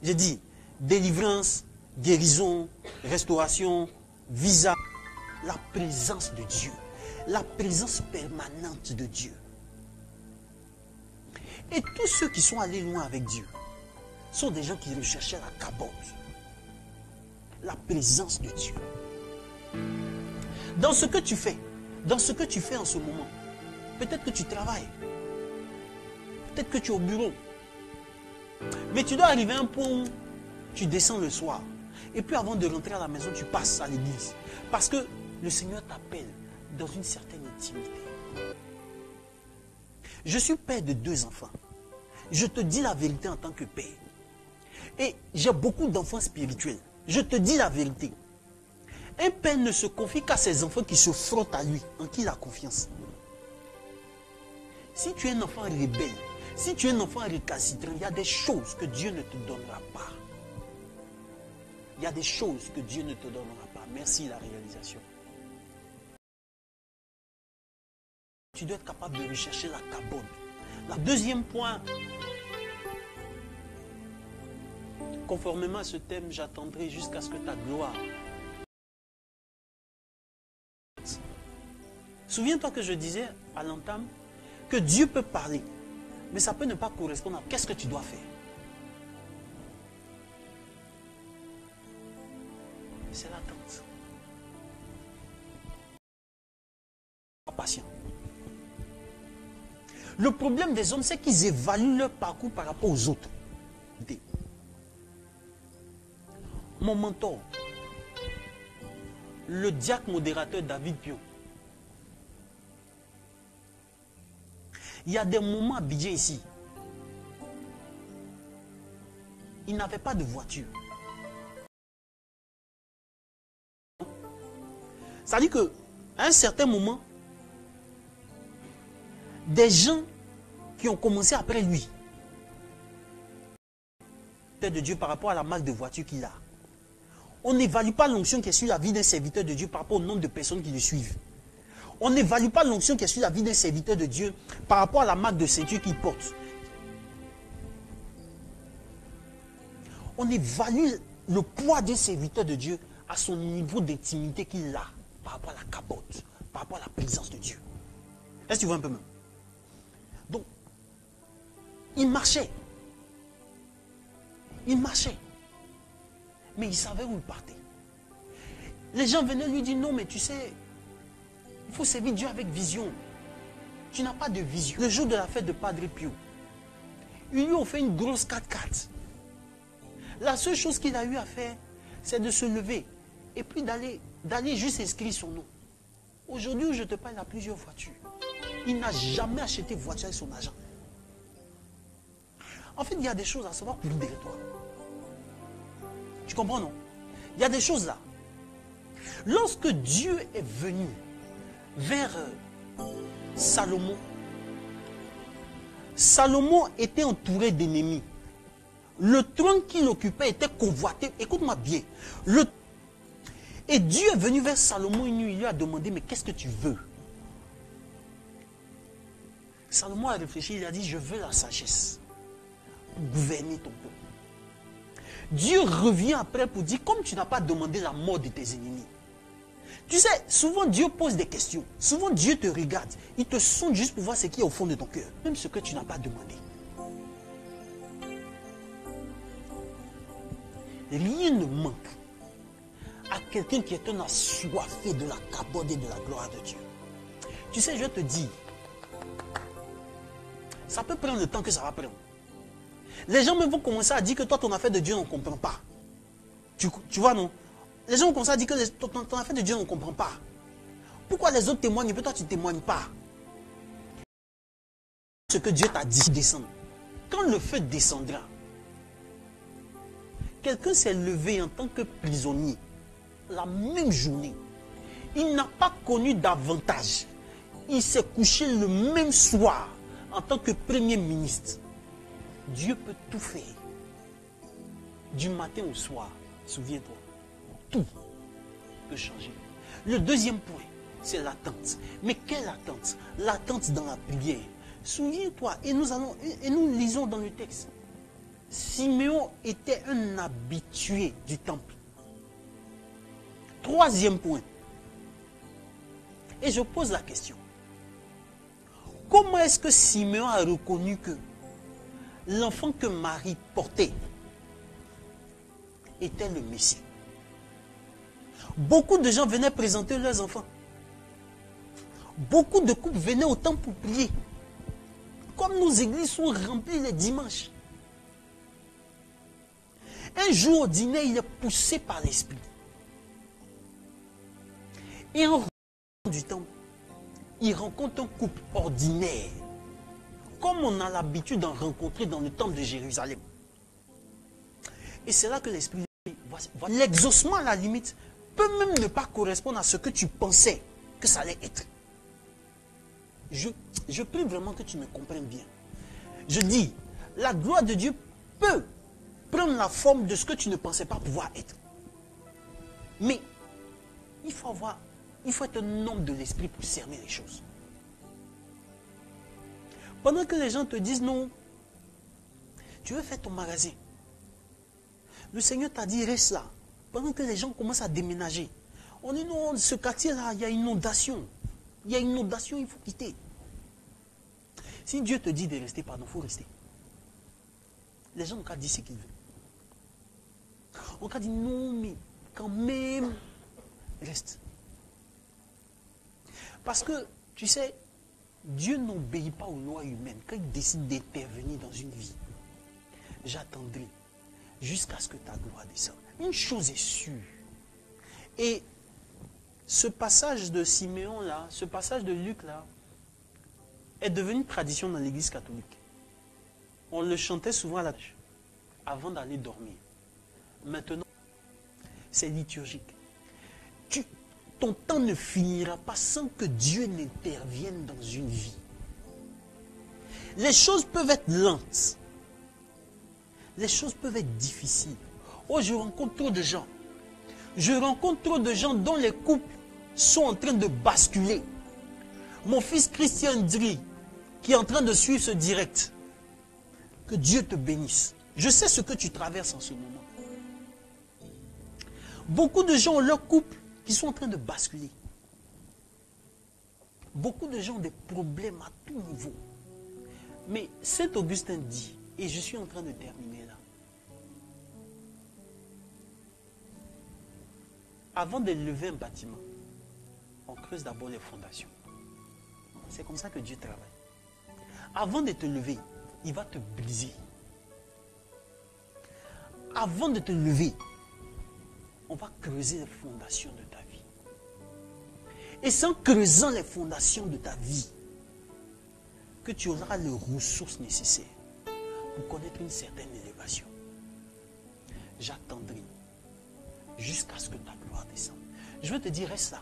J'ai dit, délivrance, guérison, restauration, visa. La présence de Dieu. La présence permanente de Dieu. Et tous ceux qui sont allés loin avec Dieu sont des gens qui recherchaient la cabode. La présence de Dieu. Dans ce que tu fais en ce moment, peut-être que tu travailles. Peut-être que tu es au bureau. Mais tu dois arriver à un point où tu descends le soir. Et puis avant de rentrer à la maison, tu passes à l'église. Parce que le Seigneur t'appelle dans une certaine intimité. Je suis père de 2 enfants. Je te dis la vérité en tant que père. Et j'ai beaucoup d'enfants spirituels. Je te dis la vérité. Un père ne se confie qu'à ses enfants qui se frottent à lui, en qui il a confiance. Si tu es un enfant rebelle, si tu es un enfant récalcitrant, il y a des choses que Dieu ne te donnera pas. Il y a des choses que Dieu ne te donnera pas. Merci la réalisation. Tu dois être capable de rechercher la cabane. Le deuxième point, conformément à ce thème, j'attendrai jusqu'à ce que ta gloire. Souviens-toi que je disais à l'entame que Dieu peut parler, mais ça peut ne pas correspondre à qu'est-ce que tu dois faire. C'est l'attente. Patient. Le problème des hommes, c'est qu'ils évaluent leur parcours par rapport aux autres. Mon mentor, le diacre modérateur David Pion, il y a des moments à Abidjan ici. Il n'avait pas de voiture. Ça dit que à un certain moment, des gens qui ont commencé après lui, de Dieu par rapport à la marque de voiture qu'il a. On n'évalue pas l'onction qui est sur la vie d'un serviteur de Dieu par rapport au nombre de personnes qui le suivent. On n'évalue pas l'onction qui est sur la vie d'un serviteur de Dieu par rapport à la marque de ceinture qu'il porte. On évalue le poids d'un serviteur de Dieu à son niveau d'intimité qu'il a par rapport à la capote, par rapport à la présence de Dieu. Est-ce que tu vois un peu même? Donc, il marchait. Il marchait. Mais il savait où il partait. Les gens venaient lui dire, non, mais tu sais, il faut servir Dieu avec vision. Tu n'as pas de vision. Le jour de la fête de Padre Pio, ils lui ont fait une grosse 4x4. La seule chose qu'il a eu à faire, c'est de se lever et puis d'aller juste inscrire son nom. Aujourd'hui où je te parle, il a plusieurs voitures. Il n'a jamais acheté voiture avec son argent. En fait, il y a des choses à savoir pour libérer toi. Tu comprends, non? Il y a des choses là. Lorsque Dieu est venu vers Salomon, Salomon était entouré d'ennemis. Le trône qu'il occupait était convoité. Écoute-moi bien. Et Dieu est venu vers Salomon une nuit, il lui a demandé, mais qu'est-ce que tu veux? Salomon a réfléchi, il a dit, je veux la sagesse pour gouverner ton peuple. Dieu revient après pour dire, comme tu n'as pas demandé la mort de tes ennemis. Tu sais, souvent Dieu pose des questions. Souvent Dieu te regarde. Il te sonde juste pour voir ce qui est au fond de ton cœur. Même ce que tu n'as pas demandé. Rien ne manque à quelqu'un qui est un assoiffé de la cabode et de la gloire de Dieu. Tu sais, je te dis, ça peut prendre le temps que ça va prendre. Les gens même vont commencer à dire que toi, ton affaire de Dieu, on ne comprend pas. Tu vois, non? Les gens vont commencer à dire que ton affaire de Dieu, on ne comprend pas. Pourquoi les autres témoignent et toi, tu ne témoignes pas? Ce que Dieu t'a dit descendre. Quand le feu descendra, quelqu'un s'est levé en tant que prisonnier la même journée. Il n'a pas connu d'avantage. Il s'est couché le même soir en tant que premier ministre. Dieu peut tout faire. Du matin au soir, souviens-toi, tout peut changer. Le deuxième point, c'est l'attente. Mais quelle attente? L'attente dans la prière. Souviens-toi, et nous lisons dans le texte. Siméon était un habitué du temple. Troisième point. Et je pose la question. Comment est-ce que Siméon a reconnu que l'enfant que Marie portait était le Messie? Beaucoup de gens venaient présenter leurs enfants. Beaucoup de couples venaient au temple pour prier. Comme nos églises sont remplies les dimanches. Un jour ordinaire, il est poussé par l'esprit. Et en rencontre du temps, il rencontre un couple ordinaire. Comme on a l'habitude d'en rencontrer dans le temple de Jérusalem. Et c'est là que l'esprit, l'exaucement à la limite, peut même ne pas correspondre à ce que tu pensais que ça allait être. Je prie vraiment que tu me comprennes bien. Je dis, la gloire de Dieu peut prendre la forme de ce que tu ne pensais pas pouvoir être. Mais il faut être un homme de l'esprit pour cerner les choses. Pendant que les gens te disent non, tu veux faire ton magasin. Le Seigneur t'a dit reste là. Pendant que les gens commencent à déménager. On dit non, ce quartier-là, il y a une inondation. Il y a une inondation, il faut quitter. Si Dieu te dit de rester, pardon, il faut rester. Les gens ont qu'à dire ce qu'ils veulent. On a dit non, mais quand même, reste. Parce que, tu sais, Dieu n'obéit pas aux lois humaines. Quand il décide d'intervenir dans une vie, j'attendrai jusqu'à ce que ta gloire descende. Une chose est sûre. Et ce passage de Siméon là, ce passage de Luc là, est devenu tradition dans l'église catholique. On le chantait souvent à la church avant d'aller dormir. Maintenant, c'est liturgique. Ton temps ne finira pas sans que Dieu n'intervienne dans une vie. Les choses peuvent être lentes. Les choses peuvent être difficiles. Oh, je rencontre trop de gens. Je rencontre trop de gens dont les couples sont en train de basculer. Mon fils Christian Dri, qui est en train de suivre ce direct. Que Dieu te bénisse. Je sais ce que tu traverses en ce moment. Beaucoup de gens ont leur couple qui sont en train de basculer. Beaucoup de gens ont des problèmes à tout niveau. Mais Saint Augustin dit, et je suis en train de terminer là. Avant de lever un bâtiment, on creuse d'abord les fondations. C'est comme ça que Dieu travaille. Avant de te lever, il va te briser. Avant de te lever, on va creuser les fondations de ta vie. Et c'est en creusant les fondations de ta vie que tu auras les ressources nécessaires pour connaître une certaine élévation. J'attendrai jusqu'à ce que ta gloire descende. Je veux te dire, reste là.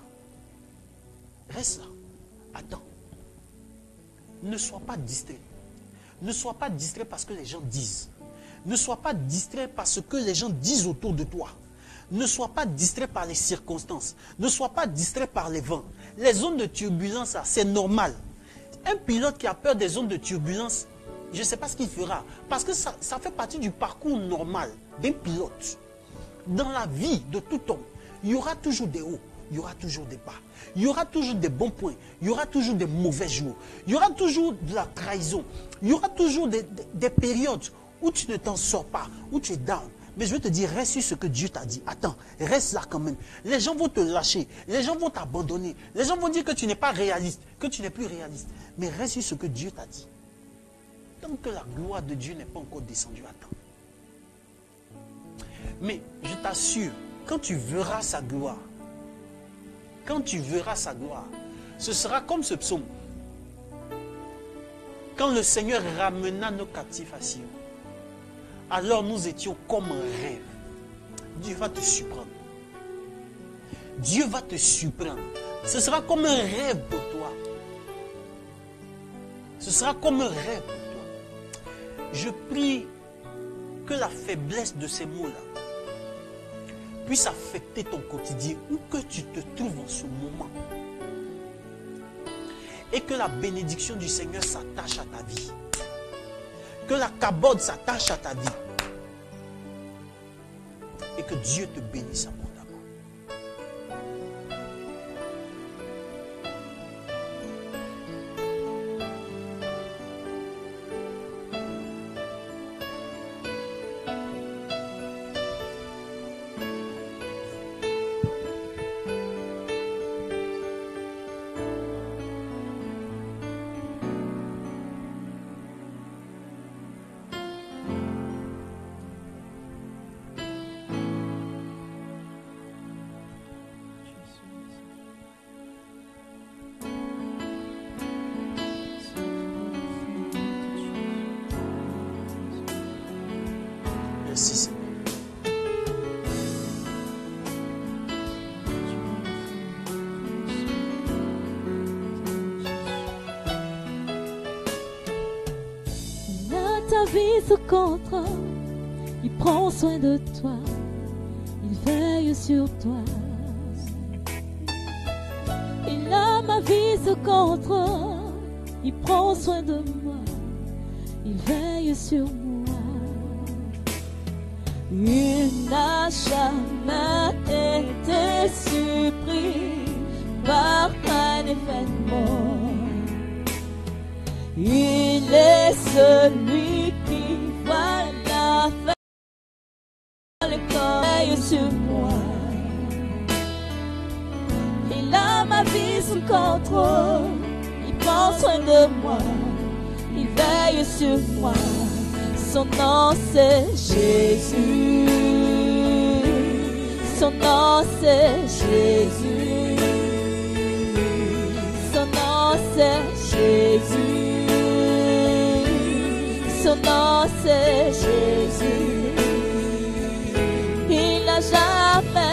Reste là. Attends. Ne sois pas distrait. Ne sois pas distrait parce que les gens disent. Ne sois pas distrait parce que les gens disent autour de toi. Ne sois pas distrait par les circonstances. Ne sois pas distrait par les vents. Les zones de turbulence, c'est normal. Un pilote qui a peur des zones de turbulence, je ne sais pas ce qu'il fera. Parce que ça fait partie du parcours normal d'un pilote. Dans la vie de tout homme, il y aura toujours des hauts, il y aura toujours des bas. Il y aura toujours des bons points, il y aura toujours des mauvais jours. Il y aura toujours de la trahison. Il y aura toujours des périodes où tu ne t'en sors pas, où tu es down. Mais je veux te dire, reste sur ce que Dieu t'a dit. Attends, reste là quand même. Les gens vont te lâcher, les gens vont t'abandonner. Les gens vont dire que tu n'es pas réaliste, que tu n'es plus réaliste. Mais reste sur ce que Dieu t'a dit. Tant que la gloire de Dieu n'est pas encore descendue, attends. Mais je t'assure, quand tu verras sa gloire, ce sera comme ce psaume. Quand le Seigneur ramena nos captifs à Sion, alors nous étions comme un rêve. Dieu va te surprendre. Dieu va te surprendre. Ce sera comme un rêve pour toi. Ce sera comme un rêve pour toi. Je prie que la faiblesse de ces mots-là puisse affecter ton quotidien, où que tu te trouves en ce moment. Et que la bénédiction du Seigneur s'attache à ta vie. Que la cabode s'attache à ta vie. Et que Dieu te bénisse abondamment. vie sous contrôle. Il prend soin de toi. Il veille sur toi. Il a ma vie sous contrôle. Il prend soin de moi. Il veille sur moi. Il n'a jamais été surpris par un événement. Il est celui qui voit la fin. Le corps sur moi. Il a ma vie sous contrôle. Il prend soin de moi. Il veille sur moi. Son nom c'est Jésus. Son nom c'est Jésus. Son nom c'est Jésus. Son nom c'est Jésus. Il n'a jamais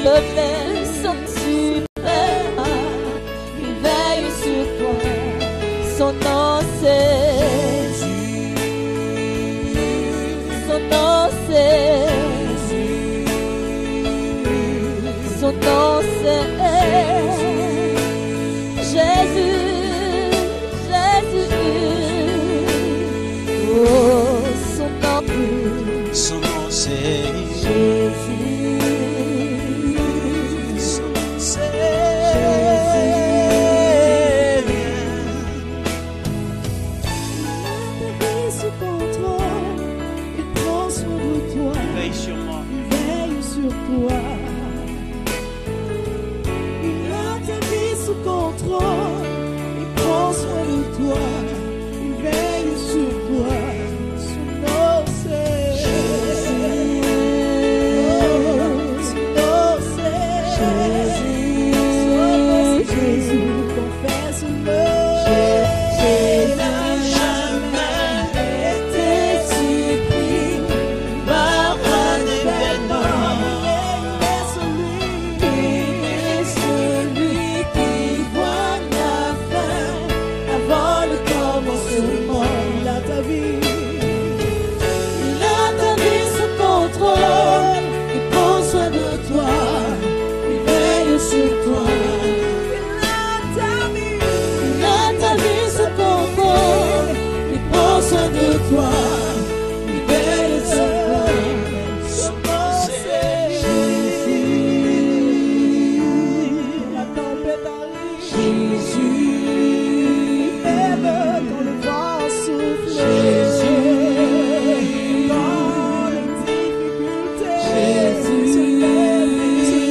Dieu fait son super. Il veille sur toi. Son nom c'est Jésus. Son nom c'est Jésus. Son nom c'est Jésus. Oh, son nom c'est Jésus. Son nom c'est Sous contrôle, il prend soin de toi. veille sur moi. Il veille sur toi. Il a ta vie sous contrôle. Il prend soin de toi. Il veille sur toi. Son nom c'est Jésus. Son nom c'est Jésus. Son nom c'est Jésus. Confesse-le. Il n'a jamais été surpris par un événement. Il est celui qui voit la fin avant le commencement. Il a ta vie. Il a ta vie sous contrôle. Il prend soin de toi. Il veille sur toi. Il a ta vie sous contrôle. Il prend soin de toi. Il veille sur toi. Son nom c'est Jésus. La tempête arrive. Jésus. Lève quand le vent souffle. Jésus. Dans les difficultés. Jésus. Se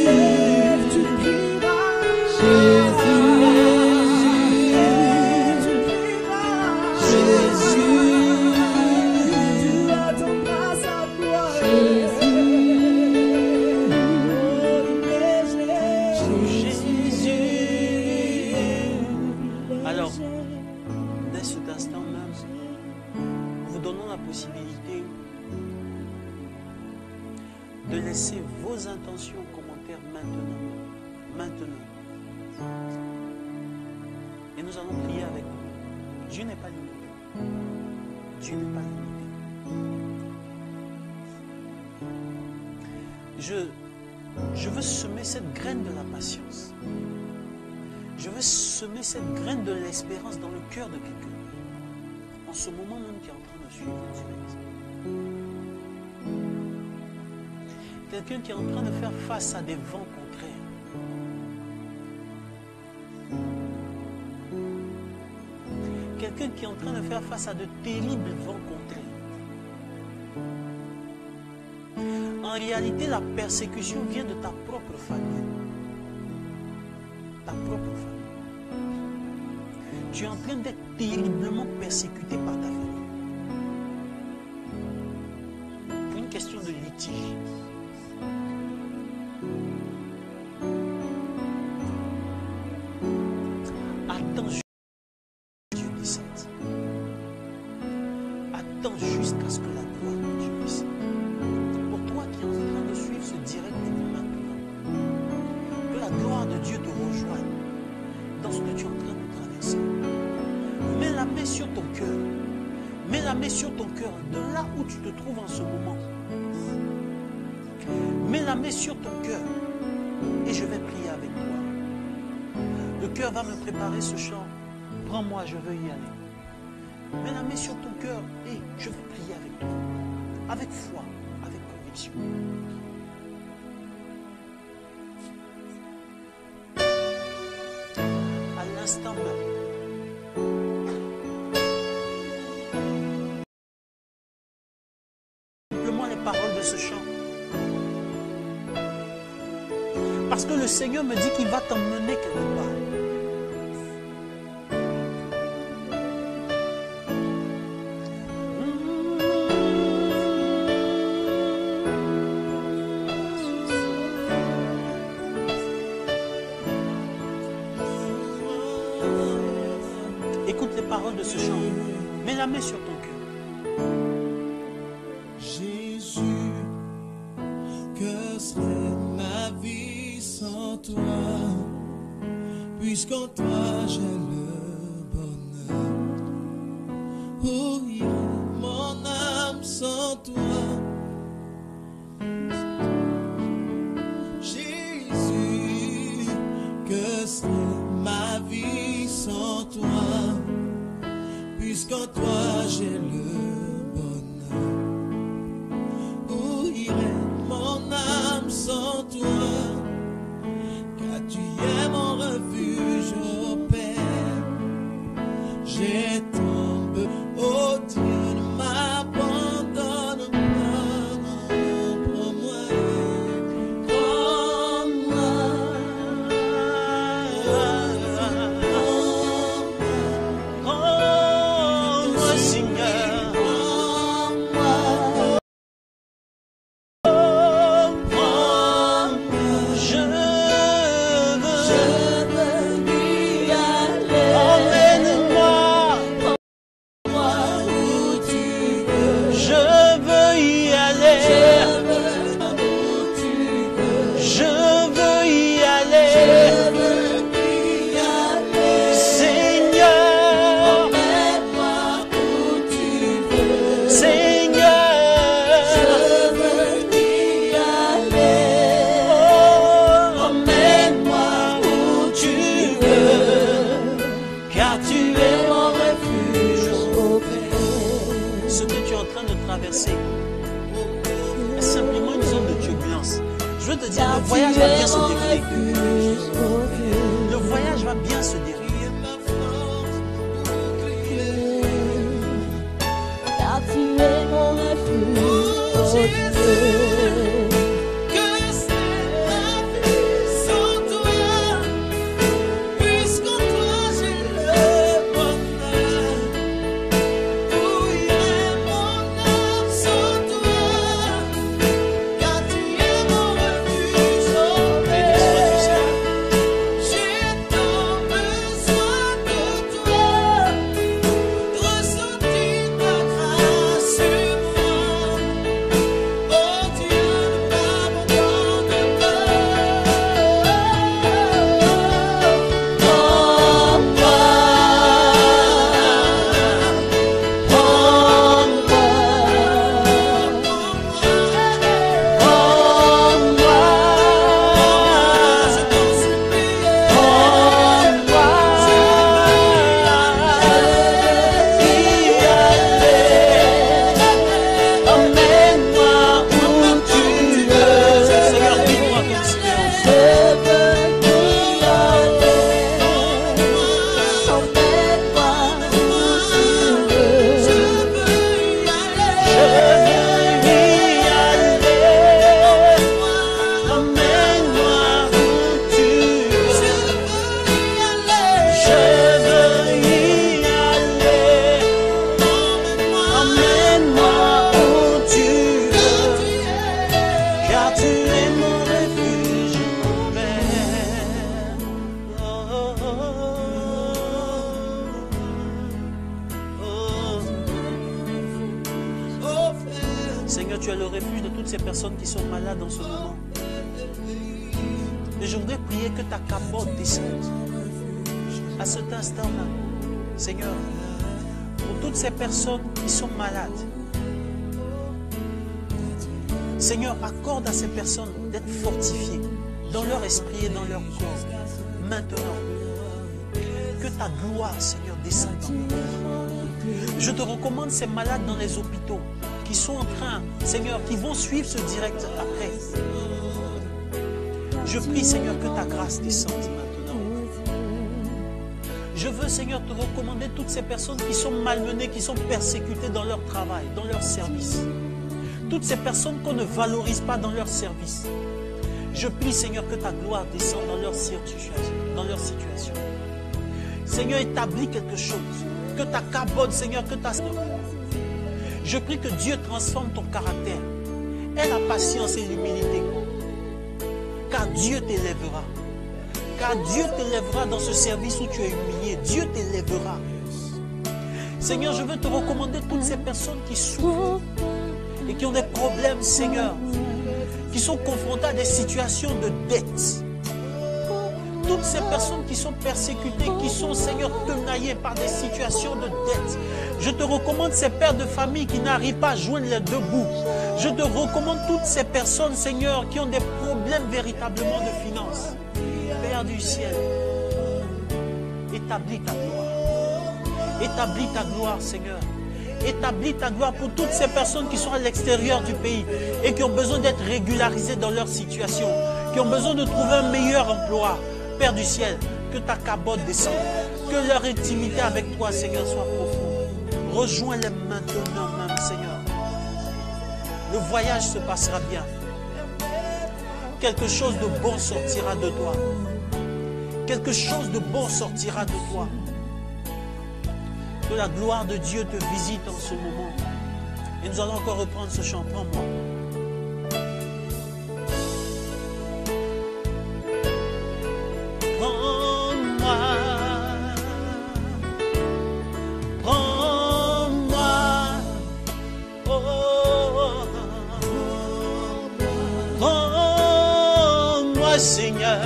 lève, tu crieras. Jésus. Tu crieras. Jésus. Tu attendras sa gloire. Alors, dès cet instant même, nous vous donnons la possibilité de laisser vos intentions, commentaires maintenant. Et nous allons prier avec vous. Dieu n'est pas limité. Dieu n'est pas limité. Je veux semer cette graine de la patience. Je veux semer cette graine de l'espérance dans le cœur de quelqu'un. En ce moment même qui est en train de suivre le direct. Quelqu'un qui est en train de faire face à des vents contraires. Quelqu'un qui est en train de faire face à de terribles vents contraires. En réalité, la persécution vient de ta propre famille. Ta propre famille. Tu es en train d'être terriblement persécuté par ta famille. Pour une question de litige. Attends Dieu descende. Attends jusqu'à ce que la gloire de Dieu descende. Pour toi qui es en train de suivre ce direct maintenant, que la gloire de Dieu te rejoigne dans ce que tu sur ton cœur, de là où tu te trouves en ce moment. Mets la main sur ton cœur et je vais prier avec toi. Le cœur va me préparer ce chant. Prends-moi, je veux y aller. Mets la main sur ton cœur et je vais prier avec toi. Avec foi, avec conviction. À l'instant même. Simplement les paroles de ce chant. Parce que le Seigneur me dit qu'il va t'emmener quelque part. Écoute les paroles de ce chant. Mets la main sur ton cœur. Jésus, que serait ma vie sans toi, puisqu'en toi j'ai le bonheur. Où irait mon âme sans toi? Jésus, que serait ma vie sans toi, puisqu'en toi j'ai le bonheur. Où irait mon âme sans toi? Car tu es mon refuge, ô Père. J'ai tombé, oh Dieu, ne m'abandonne pas. Prends-moi, prends-moi. Oh, Seigneur. Simplement une zone de turbulence. Je veux te dire, le voyage va bien se dérouler. Le voyage va bien se dérouler. Car tu es mon refuge, oh Dieu. Seigneur, tu es le refuge de toutes ces personnes qui sont malades en ce moment. Et je voudrais prier que ta capote descende à cet instant-là. Seigneur, pour toutes ces personnes qui sont malades. Seigneur, accorde à ces personnes d'être fortifiées dans leur esprit et dans leur corps. Maintenant, que ta gloire, Seigneur, descende dans leur corps. Je te recommande ces malades dans les hôpitaux qui sont en train, Seigneur, qui vont suivre ce direct après. Je prie, Seigneur, que ta grâce descende maintenant. Je veux, Seigneur, te recommander toutes ces personnes qui sont malmenées, qui sont persécutées dans leur travail, dans leur service. Toutes ces personnes qu'on ne valorise pas dans leur service. Je prie, Seigneur, que ta gloire descende dans leur situation. Seigneur, établis quelque chose. Que ta cabode, Seigneur, que ta... Je prie que Dieu transforme ton caractère. Aie la patience et l'humilité. Car Dieu t'élèvera. Car Dieu t'élèvera dans ce service où tu es humilié. Dieu t'élèvera. Seigneur, je veux te recommander toutes ces personnes qui souffrent et qui ont des problèmes, Seigneur, qui sont confrontées à des situations de dette. Toutes ces personnes qui sont persécutées, qui sont, Seigneur, tenaillées par des situations de dette. Je te recommande ces pères de famille qui n'arrivent pas à joindre les deux bouts. Je te recommande toutes ces personnes, Seigneur, qui ont des problèmes véritablement de finances. Père du ciel, établis ta gloire. Établis ta gloire, Seigneur. Établis ta gloire pour toutes ces personnes qui sont à l'extérieur du pays et qui ont besoin d'être régularisées dans leur situation, qui ont besoin de trouver un meilleur emploi. Père du ciel, que ta cabote descende, que leur intimité avec toi, Seigneur, soit profonde. Rejoins-les maintenant même, Seigneur. Le voyage se passera bien. Quelque chose de bon sortira de toi. Quelque chose de bon sortira de toi. Que la gloire de Dieu te visite en ce moment. Et nous allons encore reprendre ce chant. Prends-moi. Seigneur,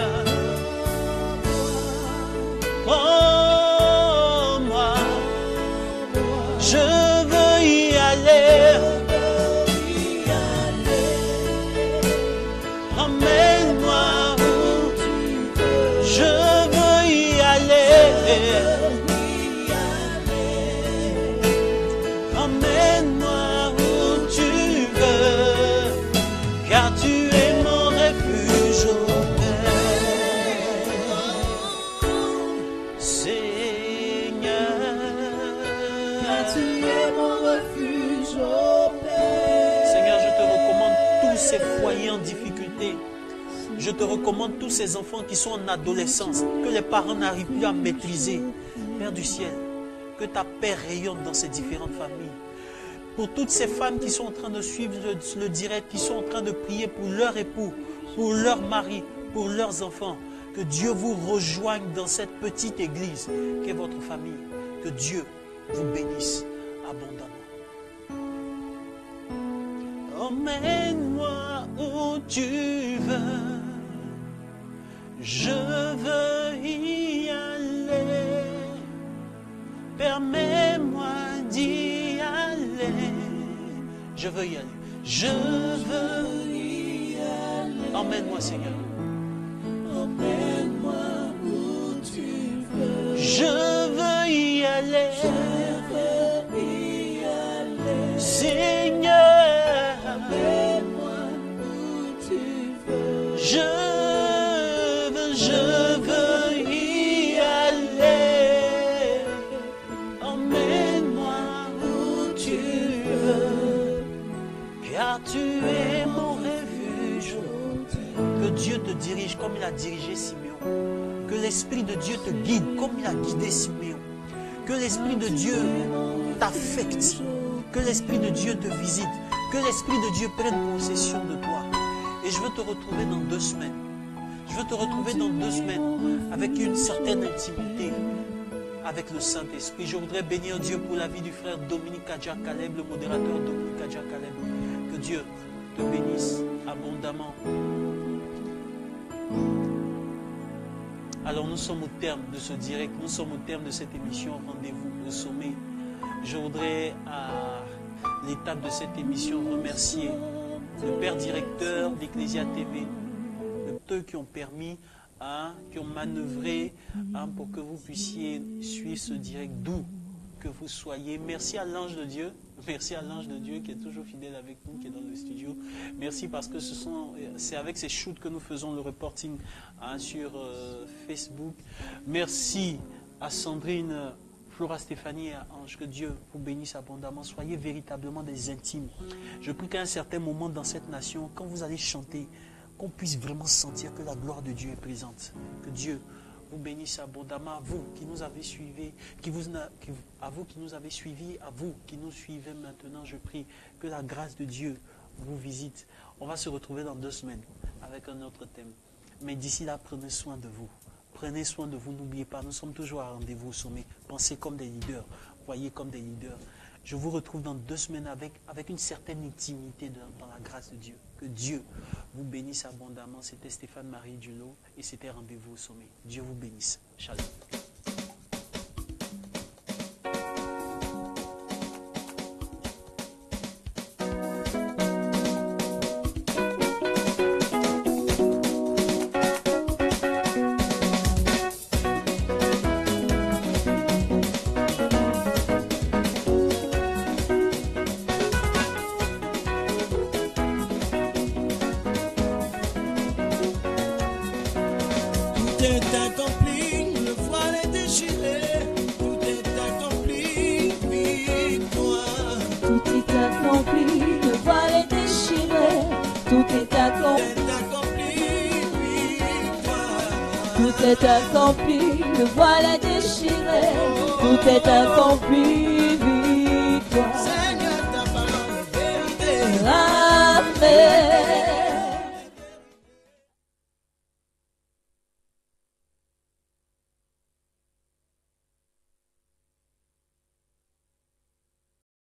prends-moi, je veux y aller, emmène-moi où tu veux, je veux y aller, emmène-moi où tu veux, car tu es mon refuge. Ces foyers en difficulté. Je te recommande tous ces enfants qui sont en adolescence, que les parents n'arrivent plus à maîtriser. Père du ciel, que ta paix rayonne dans ces différentes familles. Pour toutes ces femmes qui sont en train de suivre le direct, qui sont en train de prier pour leur époux, pour leur mari, pour leurs enfants, que Dieu vous rejoigne dans cette petite église qui est votre famille. Que Dieu vous bénisse abondamment. Emmène-moi où tu veux, je veux y aller, permets-moi d'y aller, je veux y aller, je veux y aller, emmène-moi Seigneur, emmène-moi où tu veux, je veux y aller, Seigneur. Emmène-moi où tu veux. Je veux y aller. Emmène-moi où tu veux. Car tu es mon refuge. Que Dieu te dirige comme il a dirigé Siméon. Que l'Esprit de Dieu te guide comme il a guidé Siméon. Que l'Esprit de Dieu t'affecte. Que l'Esprit de Dieu te visite. Que l'Esprit de Dieu prenne possession de toi. Et je veux te retrouver dans 2 semaines. Je veux te retrouver dans 2 semaines avec une certaine intimité avec le Saint-Esprit. Je voudrais bénir Dieu pour la vie du frère Dominique Kadja Caleb, le modérateur Dominique Kadja Caleb. Que Dieu te bénisse abondamment. Alors nous sommes au terme de ce direct, nous sommes au terme de cette émission Rendez-vous au sommet. Je voudrais, à l'étape de cette émission, remercier le père directeur d'Ecclesia TV, ceux qui ont permis, qui ont manœuvré pour que vous puissiez suivre ce direct d'où que vous soyez. Merci à l'ange de Dieu. Merci à l'ange de Dieu qui est toujours fidèle avec nous, qui est dans le studio. Merci parce que c'est avec ces shoots que nous faisons le reporting sur Facebook. Merci à Sandrine, Flora, Stéphanie et à Ange. Que Dieu vous bénisse abondamment. Soyez véritablement des intimes. Je prie qu'à un certain moment dans cette nation, quand vous allez chanter, qu'on puisse vraiment sentir que la gloire de Dieu est présente. Que Dieu vous bénisse abondamment, à vous qui nous avez suivis, à vous qui nous avez suivis, à vous qui nous suivez maintenant. Je prie que la grâce de Dieu vous visite. On va se retrouver dans 2 semaines avec un autre thème. Mais d'ici là, prenez soin de vous. Prenez soin de vous, n'oubliez pas, nous sommes toujours à rendez-vous au sommet. Pensez comme des leaders, voyez comme des leaders. Je vous retrouve dans 2 semaines avec une certaine intimité dans la grâce de Dieu. Que Dieu vous bénisse abondamment. C'était Stéphane Marie Dulot et c'était Rendez-vous au sommet. Dieu vous bénisse. Shalom. Tout est accompli, le voile est déchiré, tout est accompli.